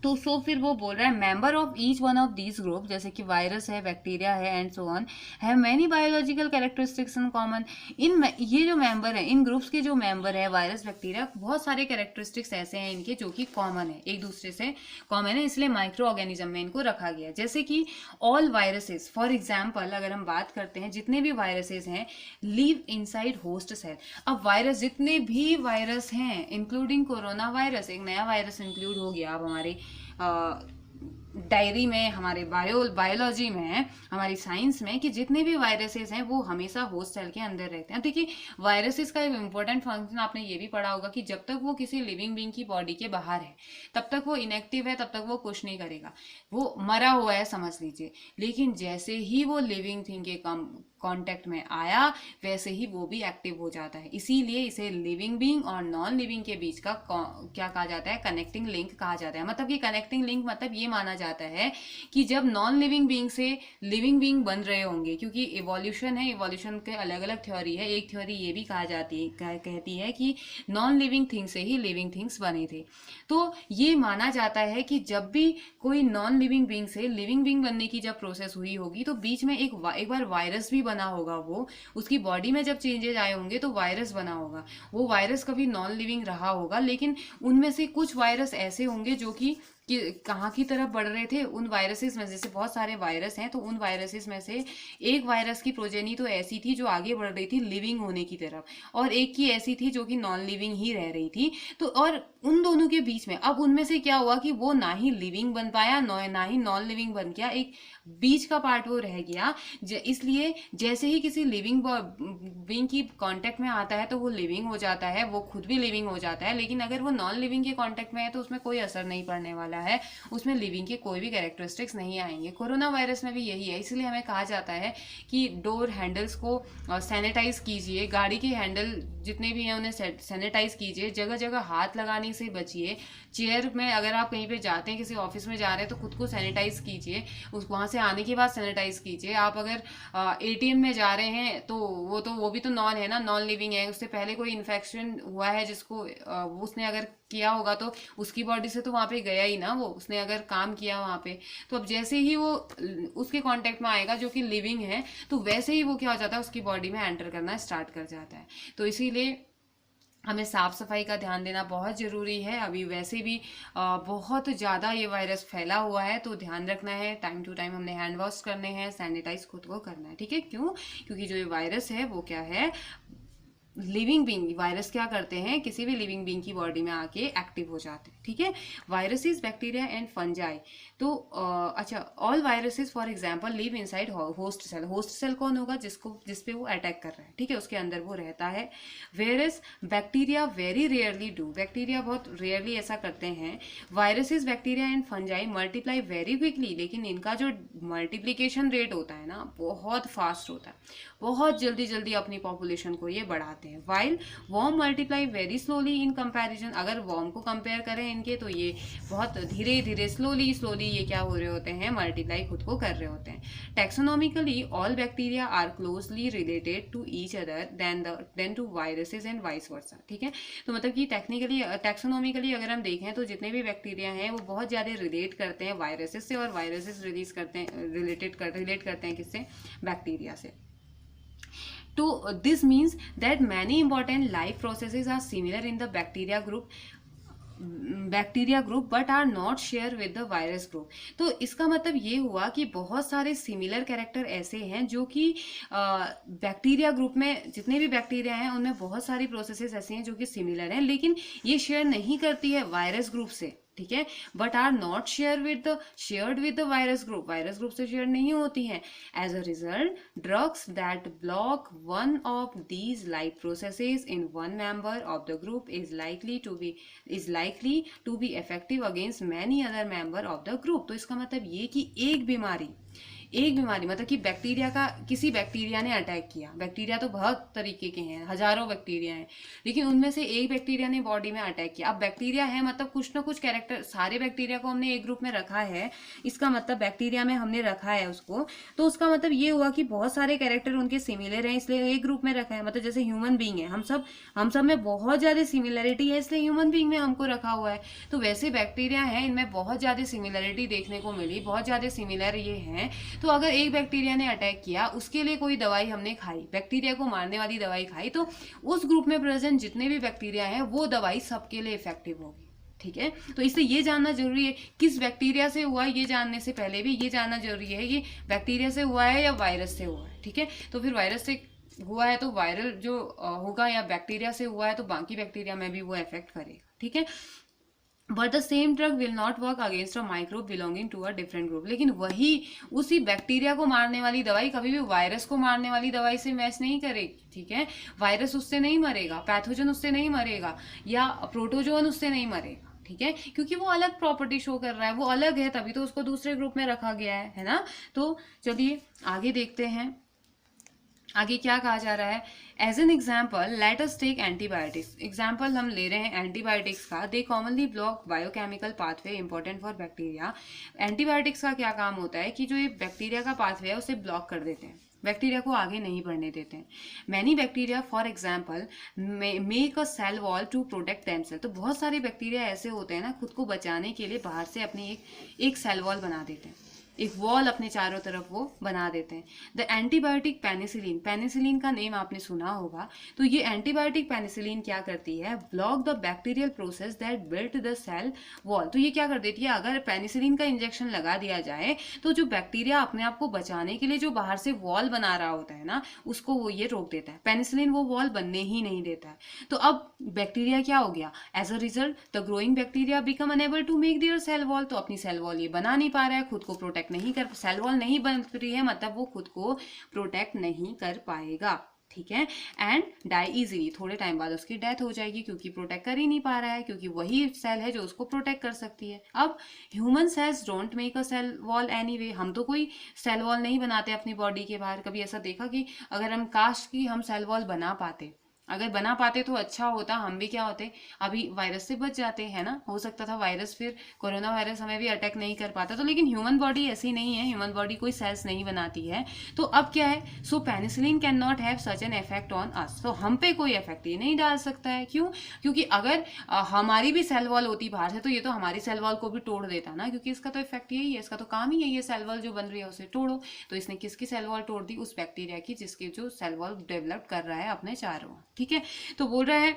तो सो फिर वो बोल रहा है member of each one of these group, जैसे कि वायरस है, बैक्टीरिया है and so on, have many biological characteristics in common. ये जो मेंबर है, इन ग्रुप्स के जो मेंबर है, वायरस, बैक्टीरिया, बहुत सारे कैरेक्टरिस्टिक्स ऐसे हैं इनके जो कि कॉमन है, एक दूसरे से कॉमन है, इसलिए माइक्रो ऑर्गेनिज्म में इनको रखा गया। जैसे कि ऑल वायरसेस, फॉर एग्जाम्पल अगर हम बात करते हैं, जितने भी वायरसेस हैं लिव इनसाइड होस्ट सेल। अब वायरस, जितने भी वायरस हैं इंक्लूडिंग कोरोना वायरस, एक नया वायरस इंक्लूड हो गया अब हमारे डायरी में, हमारे बायोलॉजी में, हमारी साइंस में, कि जितने भी वायरसेस हैं वो हमेशा होस्ट सेल के अंदर रहते हैं। देखिए वायरसेस का एक इंपॉर्टेंट फंक्शन आपने ये भी पढ़ा होगा कि जब तक वो किसी लिविंग बीइंग की बॉडी के बाहर है तब तक वो इनएक्टिव है, तब तक वो कुछ नहीं करेगा, वो मरा हुआ है समझ लीजिए। लेकिन जैसे ही वो लिविंग थिंग के कांटेक्ट में आया वैसे ही वो भी एक्टिव हो जाता है। इसीलिए इसे लिविंग बीइंग और नॉन लिविंग के बीच का क्या कहा जाता है, कनेक्टिंग लिंक कहा जाता है। मतलब कि कनेक्टिंग लिंक मतलब ये माना जाता है कि जब नॉन लिविंग बीइंग से लिविंग बीइंग बन रहे होंगे, क्योंकि इवोल्यूशन है, इवोल्यूशन के अलग अलग थ्योरी है, एक थ्योरी ये भी कहा जाती है, कहती है कि नॉन लिविंग थिंग से ही लिविंग थिंग्स बने थे। तो ये माना जाता है कि जब भी कोई नॉन लिविंग बीइंग से लिविंग बीइंग बनने की जब प्रोसेस हुई होगी तो बीच में एक बार वायरस भी बना होगा, वो उसकी बॉडी में जब चेंजेस आए होंगे तो वायरस बना होगा। वो वायरस कभी नॉन लिविंग रहा होगा, लेकिन उनमें से कुछ वायरस ऐसे होंगे जो कि कहाँ की तरफ बढ़ रहे थे, उन वायरसेस में, जैसे बहुत सारे वायरस हैं तो उन वायरसेस में से एक वायरस की प्रोजेनी तो ऐसी थी जो आगे बढ़ रही थी लिविंग होने की तरफ, और एक की ऐसी थी जो कि नॉन लिविंग ही रह रही थी। तो और उन दोनों के बीच में अब उनमें से क्या हुआ कि वो ना ही लिविंग बन पाया ना ही नॉन लिविंग बन गया, एक बीच का पार्ट वो रह गया। इसलिए जैसे ही किसी लिविंग बीइंग की कांटेक्ट में आता है तो वो लिविंग हो जाता है, वो खुद भी लिविंग हो जाता है। लेकिन अगर वो नॉन लिविंग के कांटेक्ट में है तो उसमें कोई असर नहीं पड़ने वाला है, उसमें लिविंग के कोई भी कैरेक्टरिस्टिक्स नहीं आएंगे। कोरोना वायरस में भी यही है, इसलिए हमें कहा जाता है कि डोर हैंडल्स को सैनिटाइज कीजिए, गाड़ी के हैंडल जितने भी हैं उन्हें सैनिटाइज कीजिए, जगह जगह हाथ लगाने से बचिए। चेयर में अगर आप कहीं पे जाते हैं, किसी ऑफिस में जा रहे हैं तो खुद को सैनिटाइज कीजिए, वहां से आने के बाद सैनिटाइज कीजिए। आप अगर एटीएम में जा रहे हैं तो वो भी तो नॉन है ना, नॉन लिविंग है, उससे पहले कोई इन्फेक्शन हुआ है जिसको उसने अगर किया होगा तो उसकी बॉडी से तो वहां पे गया ही ना, वो उसने अगर काम किया वहां पे। तो अब जैसे ही वो उसके कांटेक्ट में आएगा जो कि लिविंग है तो वैसे ही वो क्या हो जाता है, उसकी बॉडी में एंटर करना स्टार्ट कर जाता है। तो इसीलिए हमें साफ सफाई का ध्यान देना बहुत ज़रूरी है। अभी वैसे भी बहुत ज़्यादा ये वायरस फैला हुआ है, तो ध्यान रखना है, टाइम टू टाइम हमने हैंड वॉश करने हैं, सैनिटाइज खुद को करना है, ठीक है। क्यों? क्योंकि जो ये वायरस है वो क्या है, लिविंग बींग, वायरस क्या करते हैं, किसी भी लिविंग बींग की बॉडी में आके एक्टिव हो जाते हैं, ठीक है। वायरसेस, बैक्टीरिया एंड फंजाई, तो अच्छा, all viruses for example live inside host cell. Host cell कौन होगा, जिसपे वो अटैक कर रहा है, ठीक है, उसके अंदर वो रहता है। Whereas bacteria very rarely do, bacteria बहुत रेयरली ऐसा करते हैं। Viruses, bacteria and fungi multiply very quickly, लेकिन इनका जो मल्टीप्लीकेशन रेट होता है ना, बहुत फास्ट होता है, बहुत जल्दी जल्दी अपनी पॉपुलेशन को ये बढ़ाते हैं। While worm multiply very slowly in comparison, अगर वॉर्म को कंपेयर करें इनके, तो ये बहुत धीरे धीरे स्लोली ये क्या हो रहे होते हैं, मल्टीप्लाई खुद को कर रहे होते हैं। Taxonomically all bacteria are closely related to each other than to viruses and vice versa, ठीक है। तो मतलब कि टेक्निकली, टैक्सोनॉमिकली अगर हम देखें तो जितने भी बैक्टीरिया हैं वो बहुत ज़्यादा रिलेट करते हैं वायरसेस से, और वायरसेस रिलेट करते हैं किससे, बैक्टीरिया से। तो this means that many important life processes are similar in the bacteria group but are not share with the virus group। तो इसका मतलब ये हुआ कि बहुत सारे सिमिलर कैरेक्टर ऐसे हैं जो कि बैक्टीरिया ग्रुप में, जितने भी बैक्टीरिया हैं उनमें बहुत सारी प्रोसेसेस ऐसी हैं जो कि सिमिलर हैं, लेकिन ये शेयर नहीं करती है वायरस ग्रुप से, ठीक है, but are not shared with the virus group से शेयर नहीं होती हैं। As a result drugs that block one of these life processes in one member of the group is likely to be effective against many other member of the group. तो इसका मतलब ये कि एक बीमारी मतलब कि बैक्टीरिया का, किसी बैक्टीरिया ने अटैक किया, बैक्टीरिया तो बहुत तरीके के हैं, हजारों बैक्टीरिया हैं, लेकिन उनमें से एक बैक्टीरिया ने बॉडी में अटैक किया। अब बैक्टीरिया है मतलब कुछ ना कुछ कैरेक्टर, सारे बैक्टीरिया को हमने एक ग्रुप में रखा है, इसका मतलब बैक्टीरिया में हमने रखा है उसको, तो उसका मतलब ये हुआ कि बहुत सारे कैरेक्टर उनके सिमिलर हैं, इसलिए एक ग्रुप में रखा है। मतलब जैसे ह्यूमन बींग है, हम सब में बहुत ज्यादा सिमिलरिटी है, इसलिए ह्यूमन बींग में हमको रखा हुआ है। तो वैसे बैक्टीरिया है, इनमें बहुत ज्यादा सिमिलरिटी देखने को मिली, बहुत ज्यादा सिमिलर ये हैं। तो अगर एक बैक्टीरिया ने अटैक किया, उसके लिए कोई दवाई हमने खाई, बैक्टीरिया को मारने वाली दवाई खाई, तो उस ग्रुप में प्रेजेंट जितने भी बैक्टीरिया हैं वो दवाई सबके लिए इफेक्टिव होगी, ठीक है। तो इसलिए ये जानना जरूरी है, किस बैक्टीरिया से हुआ है, ये जानने से पहले भी ये जानना जरूरी है कि बैक्टीरिया से हुआ है या वायरस से हुआ है, ठीक है। तो फिर वायरस से हुआ है तो वायरल जो होगा, या बैक्टीरिया से हुआ है तो बाकी बैक्टीरिया में भी वो इफेक्ट करेगा, ठीक है। But the same drug will not work against a microbe belonging to a different group. लेकिन वही उसी बैक्टीरिया को मारने वाली दवाई कभी भी वायरस को मारने वाली दवाई से मैच नहीं करेगी, ठीक है। वायरस उससे नहीं मरेगा, पैथोजन उससे नहीं मरेगा, या प्रोटोजोन उससे नहीं मरेगा, ठीक है, क्योंकि वो अलग प्रॉपर्टी शो कर रहा है, वो अलग है, तभी तो उसको दूसरे ग्रुप में रखा गया है ना। तो चलिए आगे देखते हैं, आगे क्या कहा जा रहा है। As an example let us take antibiotics. Example हम ले रहे हैं एंटीबायोटिक्स का। They commonly block biochemical pathway important for bacteria. Antibiotics का क्या काम होता है कि जो ये बैक्टीरिया का पाथवे है उसे ब्लॉक कर देते हैं, बैक्टीरिया को आगे नहीं बढ़ने देते हैं। Many bacteria for example make a cell wall to protect themselves. तो बहुत सारे बैक्टीरिया ऐसे होते हैं ना, खुद को बचाने के लिए बाहर से अपनी एक सेल वॉल बना देते हैं, एक वॉल अपने चारों तरफ वो बना देते हैं। द एंटीबायोटिक पेनिसिलिन, पेनिसिलिन का नेम आपने सुना होगा। तो ये एंटीबायोटिक पेनिसिलिन क्या करती है, block the bacterial process that built the cell wall. तो ये क्या कर देती है, अगर पेनिसिलिन का इंजेक्शन लगा दिया जाए तो जो बैक्टीरिया अपने आप को बचाने के लिए जो बाहर से वॉल बना रहा होता है ना, उसको वो ये रोक देता है, पेनिसिलिन वो वॉल बनने ही नहीं देता है। तो अब बैक्टीरिया क्या हो गया, as a result the growing bacteria become unable to make their cell wall. तो अपनी सेल वॉल ये बना नहीं पा रहा है, खुद को प्रोटेक्ट नहीं कर, सेल वॉल नहीं बन रही है, मतलब वो खुद को प्रोटेक्ट नहीं कर पाएगा, ठीक है। एंड डाई इजीली, थोड़े टाइम बाद उसकी डेथ हो जाएगी, क्योंकि प्रोटेक्ट कर ही नहीं पा रहा है, क्योंकि वही सेल है जो उसको प्रोटेक्ट कर सकती है। अब human cells don't make a cell wall anyway. हम तो कोई सेल वॉल नहीं बनाते अपनी बॉडी के बाहर। कभी ऐसा देखा कि अगर हम काश की हम सेल वॉल बना पाते, अगर बना पाते तो अच्छा होता, हम भी क्या होते, अभी वायरस से बच जाते हैं ना। हो सकता था वायरस, फिर कोरोना वायरस हमें भी अटैक नहीं कर पाता। तो लेकिन ह्यूमन बॉडी ऐसी नहीं है, ह्यूमन बॉडी कोई सेल्स नहीं बनाती है। तो अब क्या है, so penicillin can not have such an effect on us. तो हम पे कोई इफेक्ट ये नहीं डाल सकता है। क्यों? क्योंकि अगर हमारी भी सेल वॉल होती बाहर से तो ये तो हमारी सेल वॉल को भी तोड़ देता ना, क्योंकि इसका तो इफेक्ट यही है, इसका तो काम ही यही है, सेल वॉल जो बन रही है उसे तोड़ो। तो इसने किसकी सेल वॉल तोड़ दी, उस बैक्टीरिया की जिसकी जो सेल वॉल डेवलप कर रहा है अपने चारों, ठीक है। तो बोल रहा है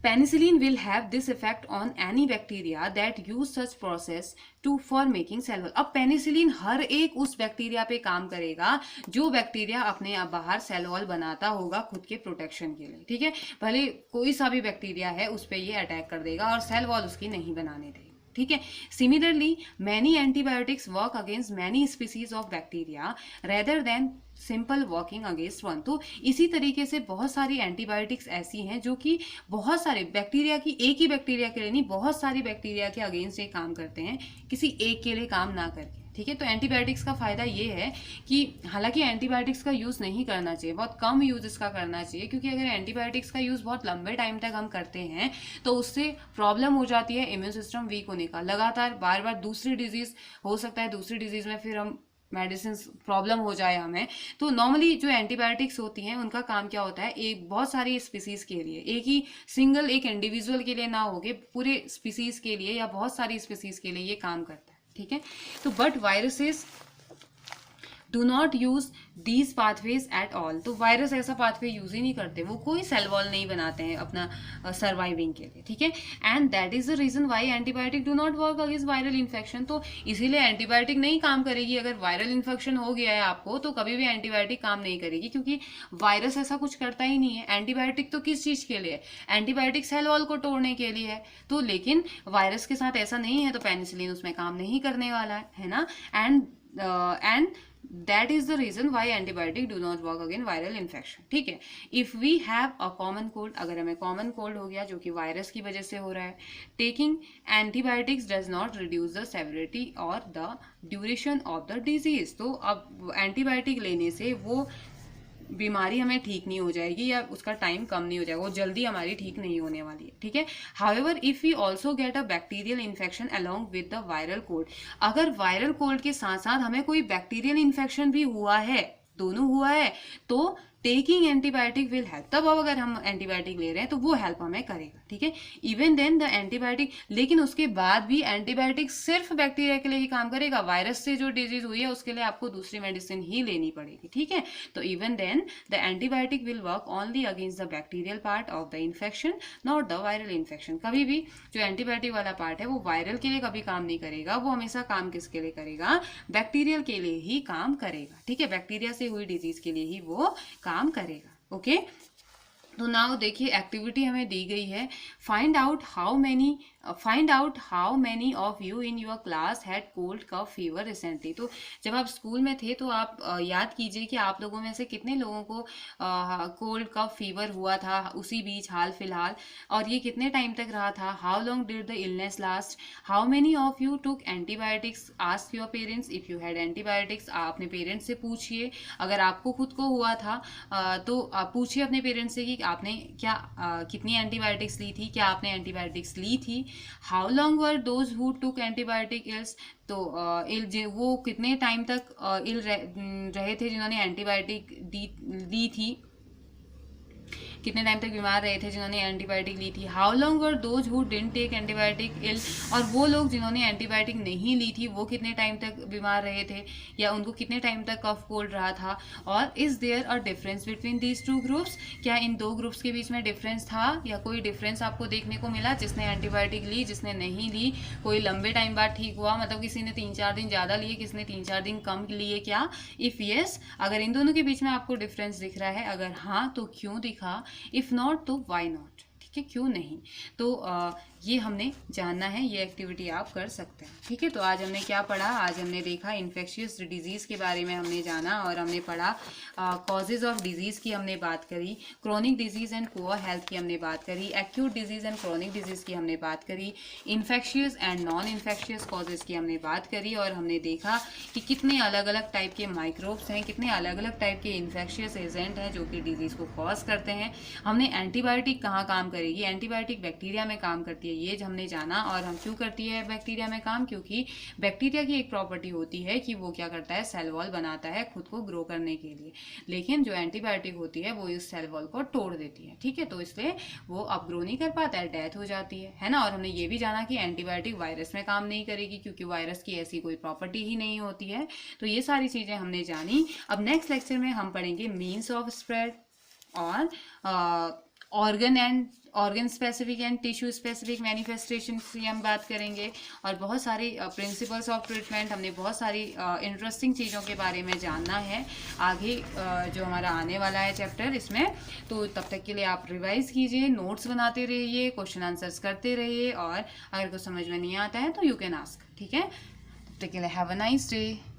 Penicillin will have this effect on any bacteria that use such process to for making cell wall. अब पेनिसिलिन हर एक उस बैक्टीरिया पे काम करेगा जो बैक्टीरिया अपने बाहर सेल वॉल बनाता होगा खुद के प्रोटेक्शन के लिए, ठीक है। भले कोई सा भी बैक्टीरिया है उस पर ये अटैक कर देगा और सेल वॉल उसकी नहीं बनाने देगा, ठीक है। Similarly many antibiotics work against many species of bacteria rather than simple working against one. तो इसी तरीके से बहुत सारी एंटीबायोटिक्स ऐसी हैं जो कि बहुत सारे बैक्टीरिया की, एक ही बैक्टीरिया के लिए नहीं, बहुत सारी बैक्टीरिया के अगेंस्ट ये काम करते हैं, किसी एक के लिए काम ना करके, ठीक है। तो एंटीबायोटिक्स का फायदा ये है कि हालांकि एंटीबायोटिक्स का यूज़ नहीं करना चाहिए, बहुत कम यूज़ इसका करना चाहिए, क्योंकि अगर एंटीबायोटिक्स का यूज़ बहुत लंबे टाइम तक हम करते हैं तो उससे प्रॉब्लम हो जाती है इम्यून सिस्टम वीक होने का। लगातार बार बार दूसरी डिजीज़ हो सकता है, दूसरी डिजीज़ में फिर हम मेडिसिन प्रॉब्लम हो जाए हमें। तो नॉर्मली जो एंटीबायोटिक्स होती हैं उनका काम क्या होता है, एक बहुत सारी स्पीसीज के लिए, एक ही सिंगल एक इंडिविजुअल के लिए ना होके पूरे स्पीसीज के लिए या बहुत सारी स्पीसीज के लिए ये काम करता है, ठीक है। तो but viruses do not use these pathways at all. तो वायरस ऐसा पाथवे यूज ही नहीं करते, वो कोई सेल वॉल नहीं बनाते हैं अपना सर्वाइविंग के लिए, ठीक है। And that is the reason why antibiotic do not work against viral infection. तो इसीलिए एंटीबायोटिक नहीं काम करेगी। अगर वायरल इन्फेक्शन हो गया है आपको तो कभी भी एंटीबायोटिक काम नहीं करेगी, क्योंकि वायरस ऐसा कुछ करता ही नहीं है। एंटीबायोटिक तो किस चीज के लिए है, एंटीबायोटिक सेल वॉल को तोड़ने के लिए है। तो लेकिन वायरस के साथ ऐसा नहीं है, तो पेनिसिलिन उसमें काम नहीं करने वाला है ना। And that is the reason why antibiotic do not work against viral infection, ठीक है। if we have a common cold, अगर हमें common cold हो गया जो कि वायरस की वजह से हो रहा है, taking antibiotics does not reduce the severity or the duration of the disease। तो अब एंटीबायोटिक लेने से वो बीमारी हमें ठीक नहीं हो जाएगी या उसका टाइम कम नहीं हो जाएगा, वो जल्दी हमारी ठीक नहीं होने वाली है, ठीक है। However if we also get a bacterial infection along with the viral cold, अगर वायरल कोल्ड के साथ साथ हमें कोई बैक्टीरियल इन्फेक्शन भी हुआ है, दोनों हुआ है, तो टेकिंग एंटीबायोटिक विल हेल्प। तब अब अगर हम एंटीबायोटिक ले रहे हैं तो वो हेल्प हमें करेगा, ठीक है। इवन देन द एंटीबायोटिक, लेकिन उसके बाद भी एंटीबायोटिक सिर्फ बैक्टीरिया के लिए ही काम करेगा। वायरस से जो डिजीज हुई है उसके लिए आपको दूसरी मेडिसिन ही लेनी पड़ेगी, ठीक है। तो even then the antibiotic will work only against the bacterial part of the infection, not the viral infection. कभी भी जो एंटीबायोटिक वाला पार्ट है वो वायरल के लिए कभी काम नहीं करेगा, वो हमेशा काम किसके लिए करेगा, बैक्टीरियल के लिए ही काम करेगा, ठीक है। बैक्टीरिया से हुई डिजीज के लिए ही वो काम करेगा, ओके। तो नाउ देखिए एक्टिविटी हमें दी गई है, find out how many of you in your class had cold cough fever recently. तो जब आप स्कूल में थे तो आप याद कीजिए कि आप लोगों में से कितने लोगों को कोल्ड कफ फीवर हुआ था उसी बीच हाल फिलहाल, और ये कितने टाइम तक रहा था। How long did the illness last, how many of you took antibiotics, ask your parents if you had antibiotics. आप अपने पेरेंट्स से पूछिए, अगर आपको खुद को हुआ था तो आप पूछिए अपने पेरेंट्स से कि आपने क्या कितनी एंटीबायोटिक्स ली थी, क्या आपने एंटीबायोटिक्स ली थी। How long were those who took antibiotic ills, तो वो कितने टाइम तक इल रहे थे जिन्होंने एंटीबायोटिक ली थी, कितने टाइम तक बीमार रहे थे जिन्होंने एंटीबायोटिक ली थी। How long were those who didn't take antibiotic ill, और वो लोग जिन्होंने एंटीबायोटिक नहीं ली थी वो कितने टाइम तक बीमार रहे थे या उनको कितने टाइम तक कफ कोल्ड रहा था। और is there a difference between these two groups, क्या इन दो ग्रुप्स के बीच में डिफरेंस था या कोई डिफरेंस आपको देखने को मिला, जिसने एंटीबायोटिक ली जिसने नहीं ली, कोई लंबे टाइम बाद ठीक हुआ, मतलब किसी ने 3-4 दिन ज़्यादा लिए, किसी ने 3-4 दिन कम लिए क्या। इफ़ येस, अगर इन दोनों के बीच में आपको डिफरेंस दिख रहा है, अगर हाँ तो क्यों दिखा, इफ़ नॉट तो वाई नॉट, ठीक है, क्यों नहीं। तो ये हमने जानना है, ये एक्टिविटी आप कर सकते हैं, ठीक है। तो आज हमने क्या पढ़ा, आज हमने देखा इन्फेक्शियस डिजीज़ के बारे में हमने जाना, और हमने पढ़ा कॉजेज़ ऑफ डिजीज़ की हमने बात करी, chronic disease and poor health की हमने बात करी, acute disease and chronic disease की हमने बात करी, infectious and non infectious causes की हमने बात करी, और हमने देखा कि कितने अलग अलग टाइप के माइक्रोब्स हैं, कितने अलग अलग टाइप के इन्फेक्शियस एजेंट हैं जो कि डिजीज़ को कॉज करते हैं। हमने एंटीबायोटिक कहाँ काम करेगी, एंटीबायोटिक बैक्टीरिया में काम करती है, ये हमने जाना। और हम क्यों करती है बैक्टीरिया में काम, क्योंकि बैक्टीरिया की एक प्रॉपर्टी होती है कि वो क्या करता है, सेल वॉल बनाता है खुद को ग्रो करने के लिए, लेकिन जो एंटीबायोटिक होती है वो इस सेल वॉल को तोड़ देती है, ठीक है। तो इसलिए वो अब ग्रो नहीं कर पाता है, डेथ हो जाती है ना। और हमने ये भी जाना कि एंटीबायोटिक वायरस में काम नहीं करेगी, क्योंकि वायरस की ऐसी कोई प्रॉपर्टी ही नहीं होती है। तो ये सारी चीजें हमने जानी। अब नेक्स्ट लेक्चर में हम पढ़ेंगे मीन्स ऑफ स्प्रेड और organ specific and tissue specific manifestation की हम बात करेंगे, और बहुत सारी प्रिंसिपल्स ऑफ ट्रीटमेंट, हमने बहुत सारी इंटरेस्टिंग चीज़ों के बारे में जानना है आगे जो हमारा आने वाला है चैप्टर इसमें। तो तब तक के लिए आप रिवाइज कीजिए, नोट्स बनाते रहिए, क्वेश्चन आंसर्स करते रहिए, और अगर कुछ समझ में नहीं आता है तो यू कैन आस्क, ठीक है। तब तक के लिए हैव अ नाइस डे।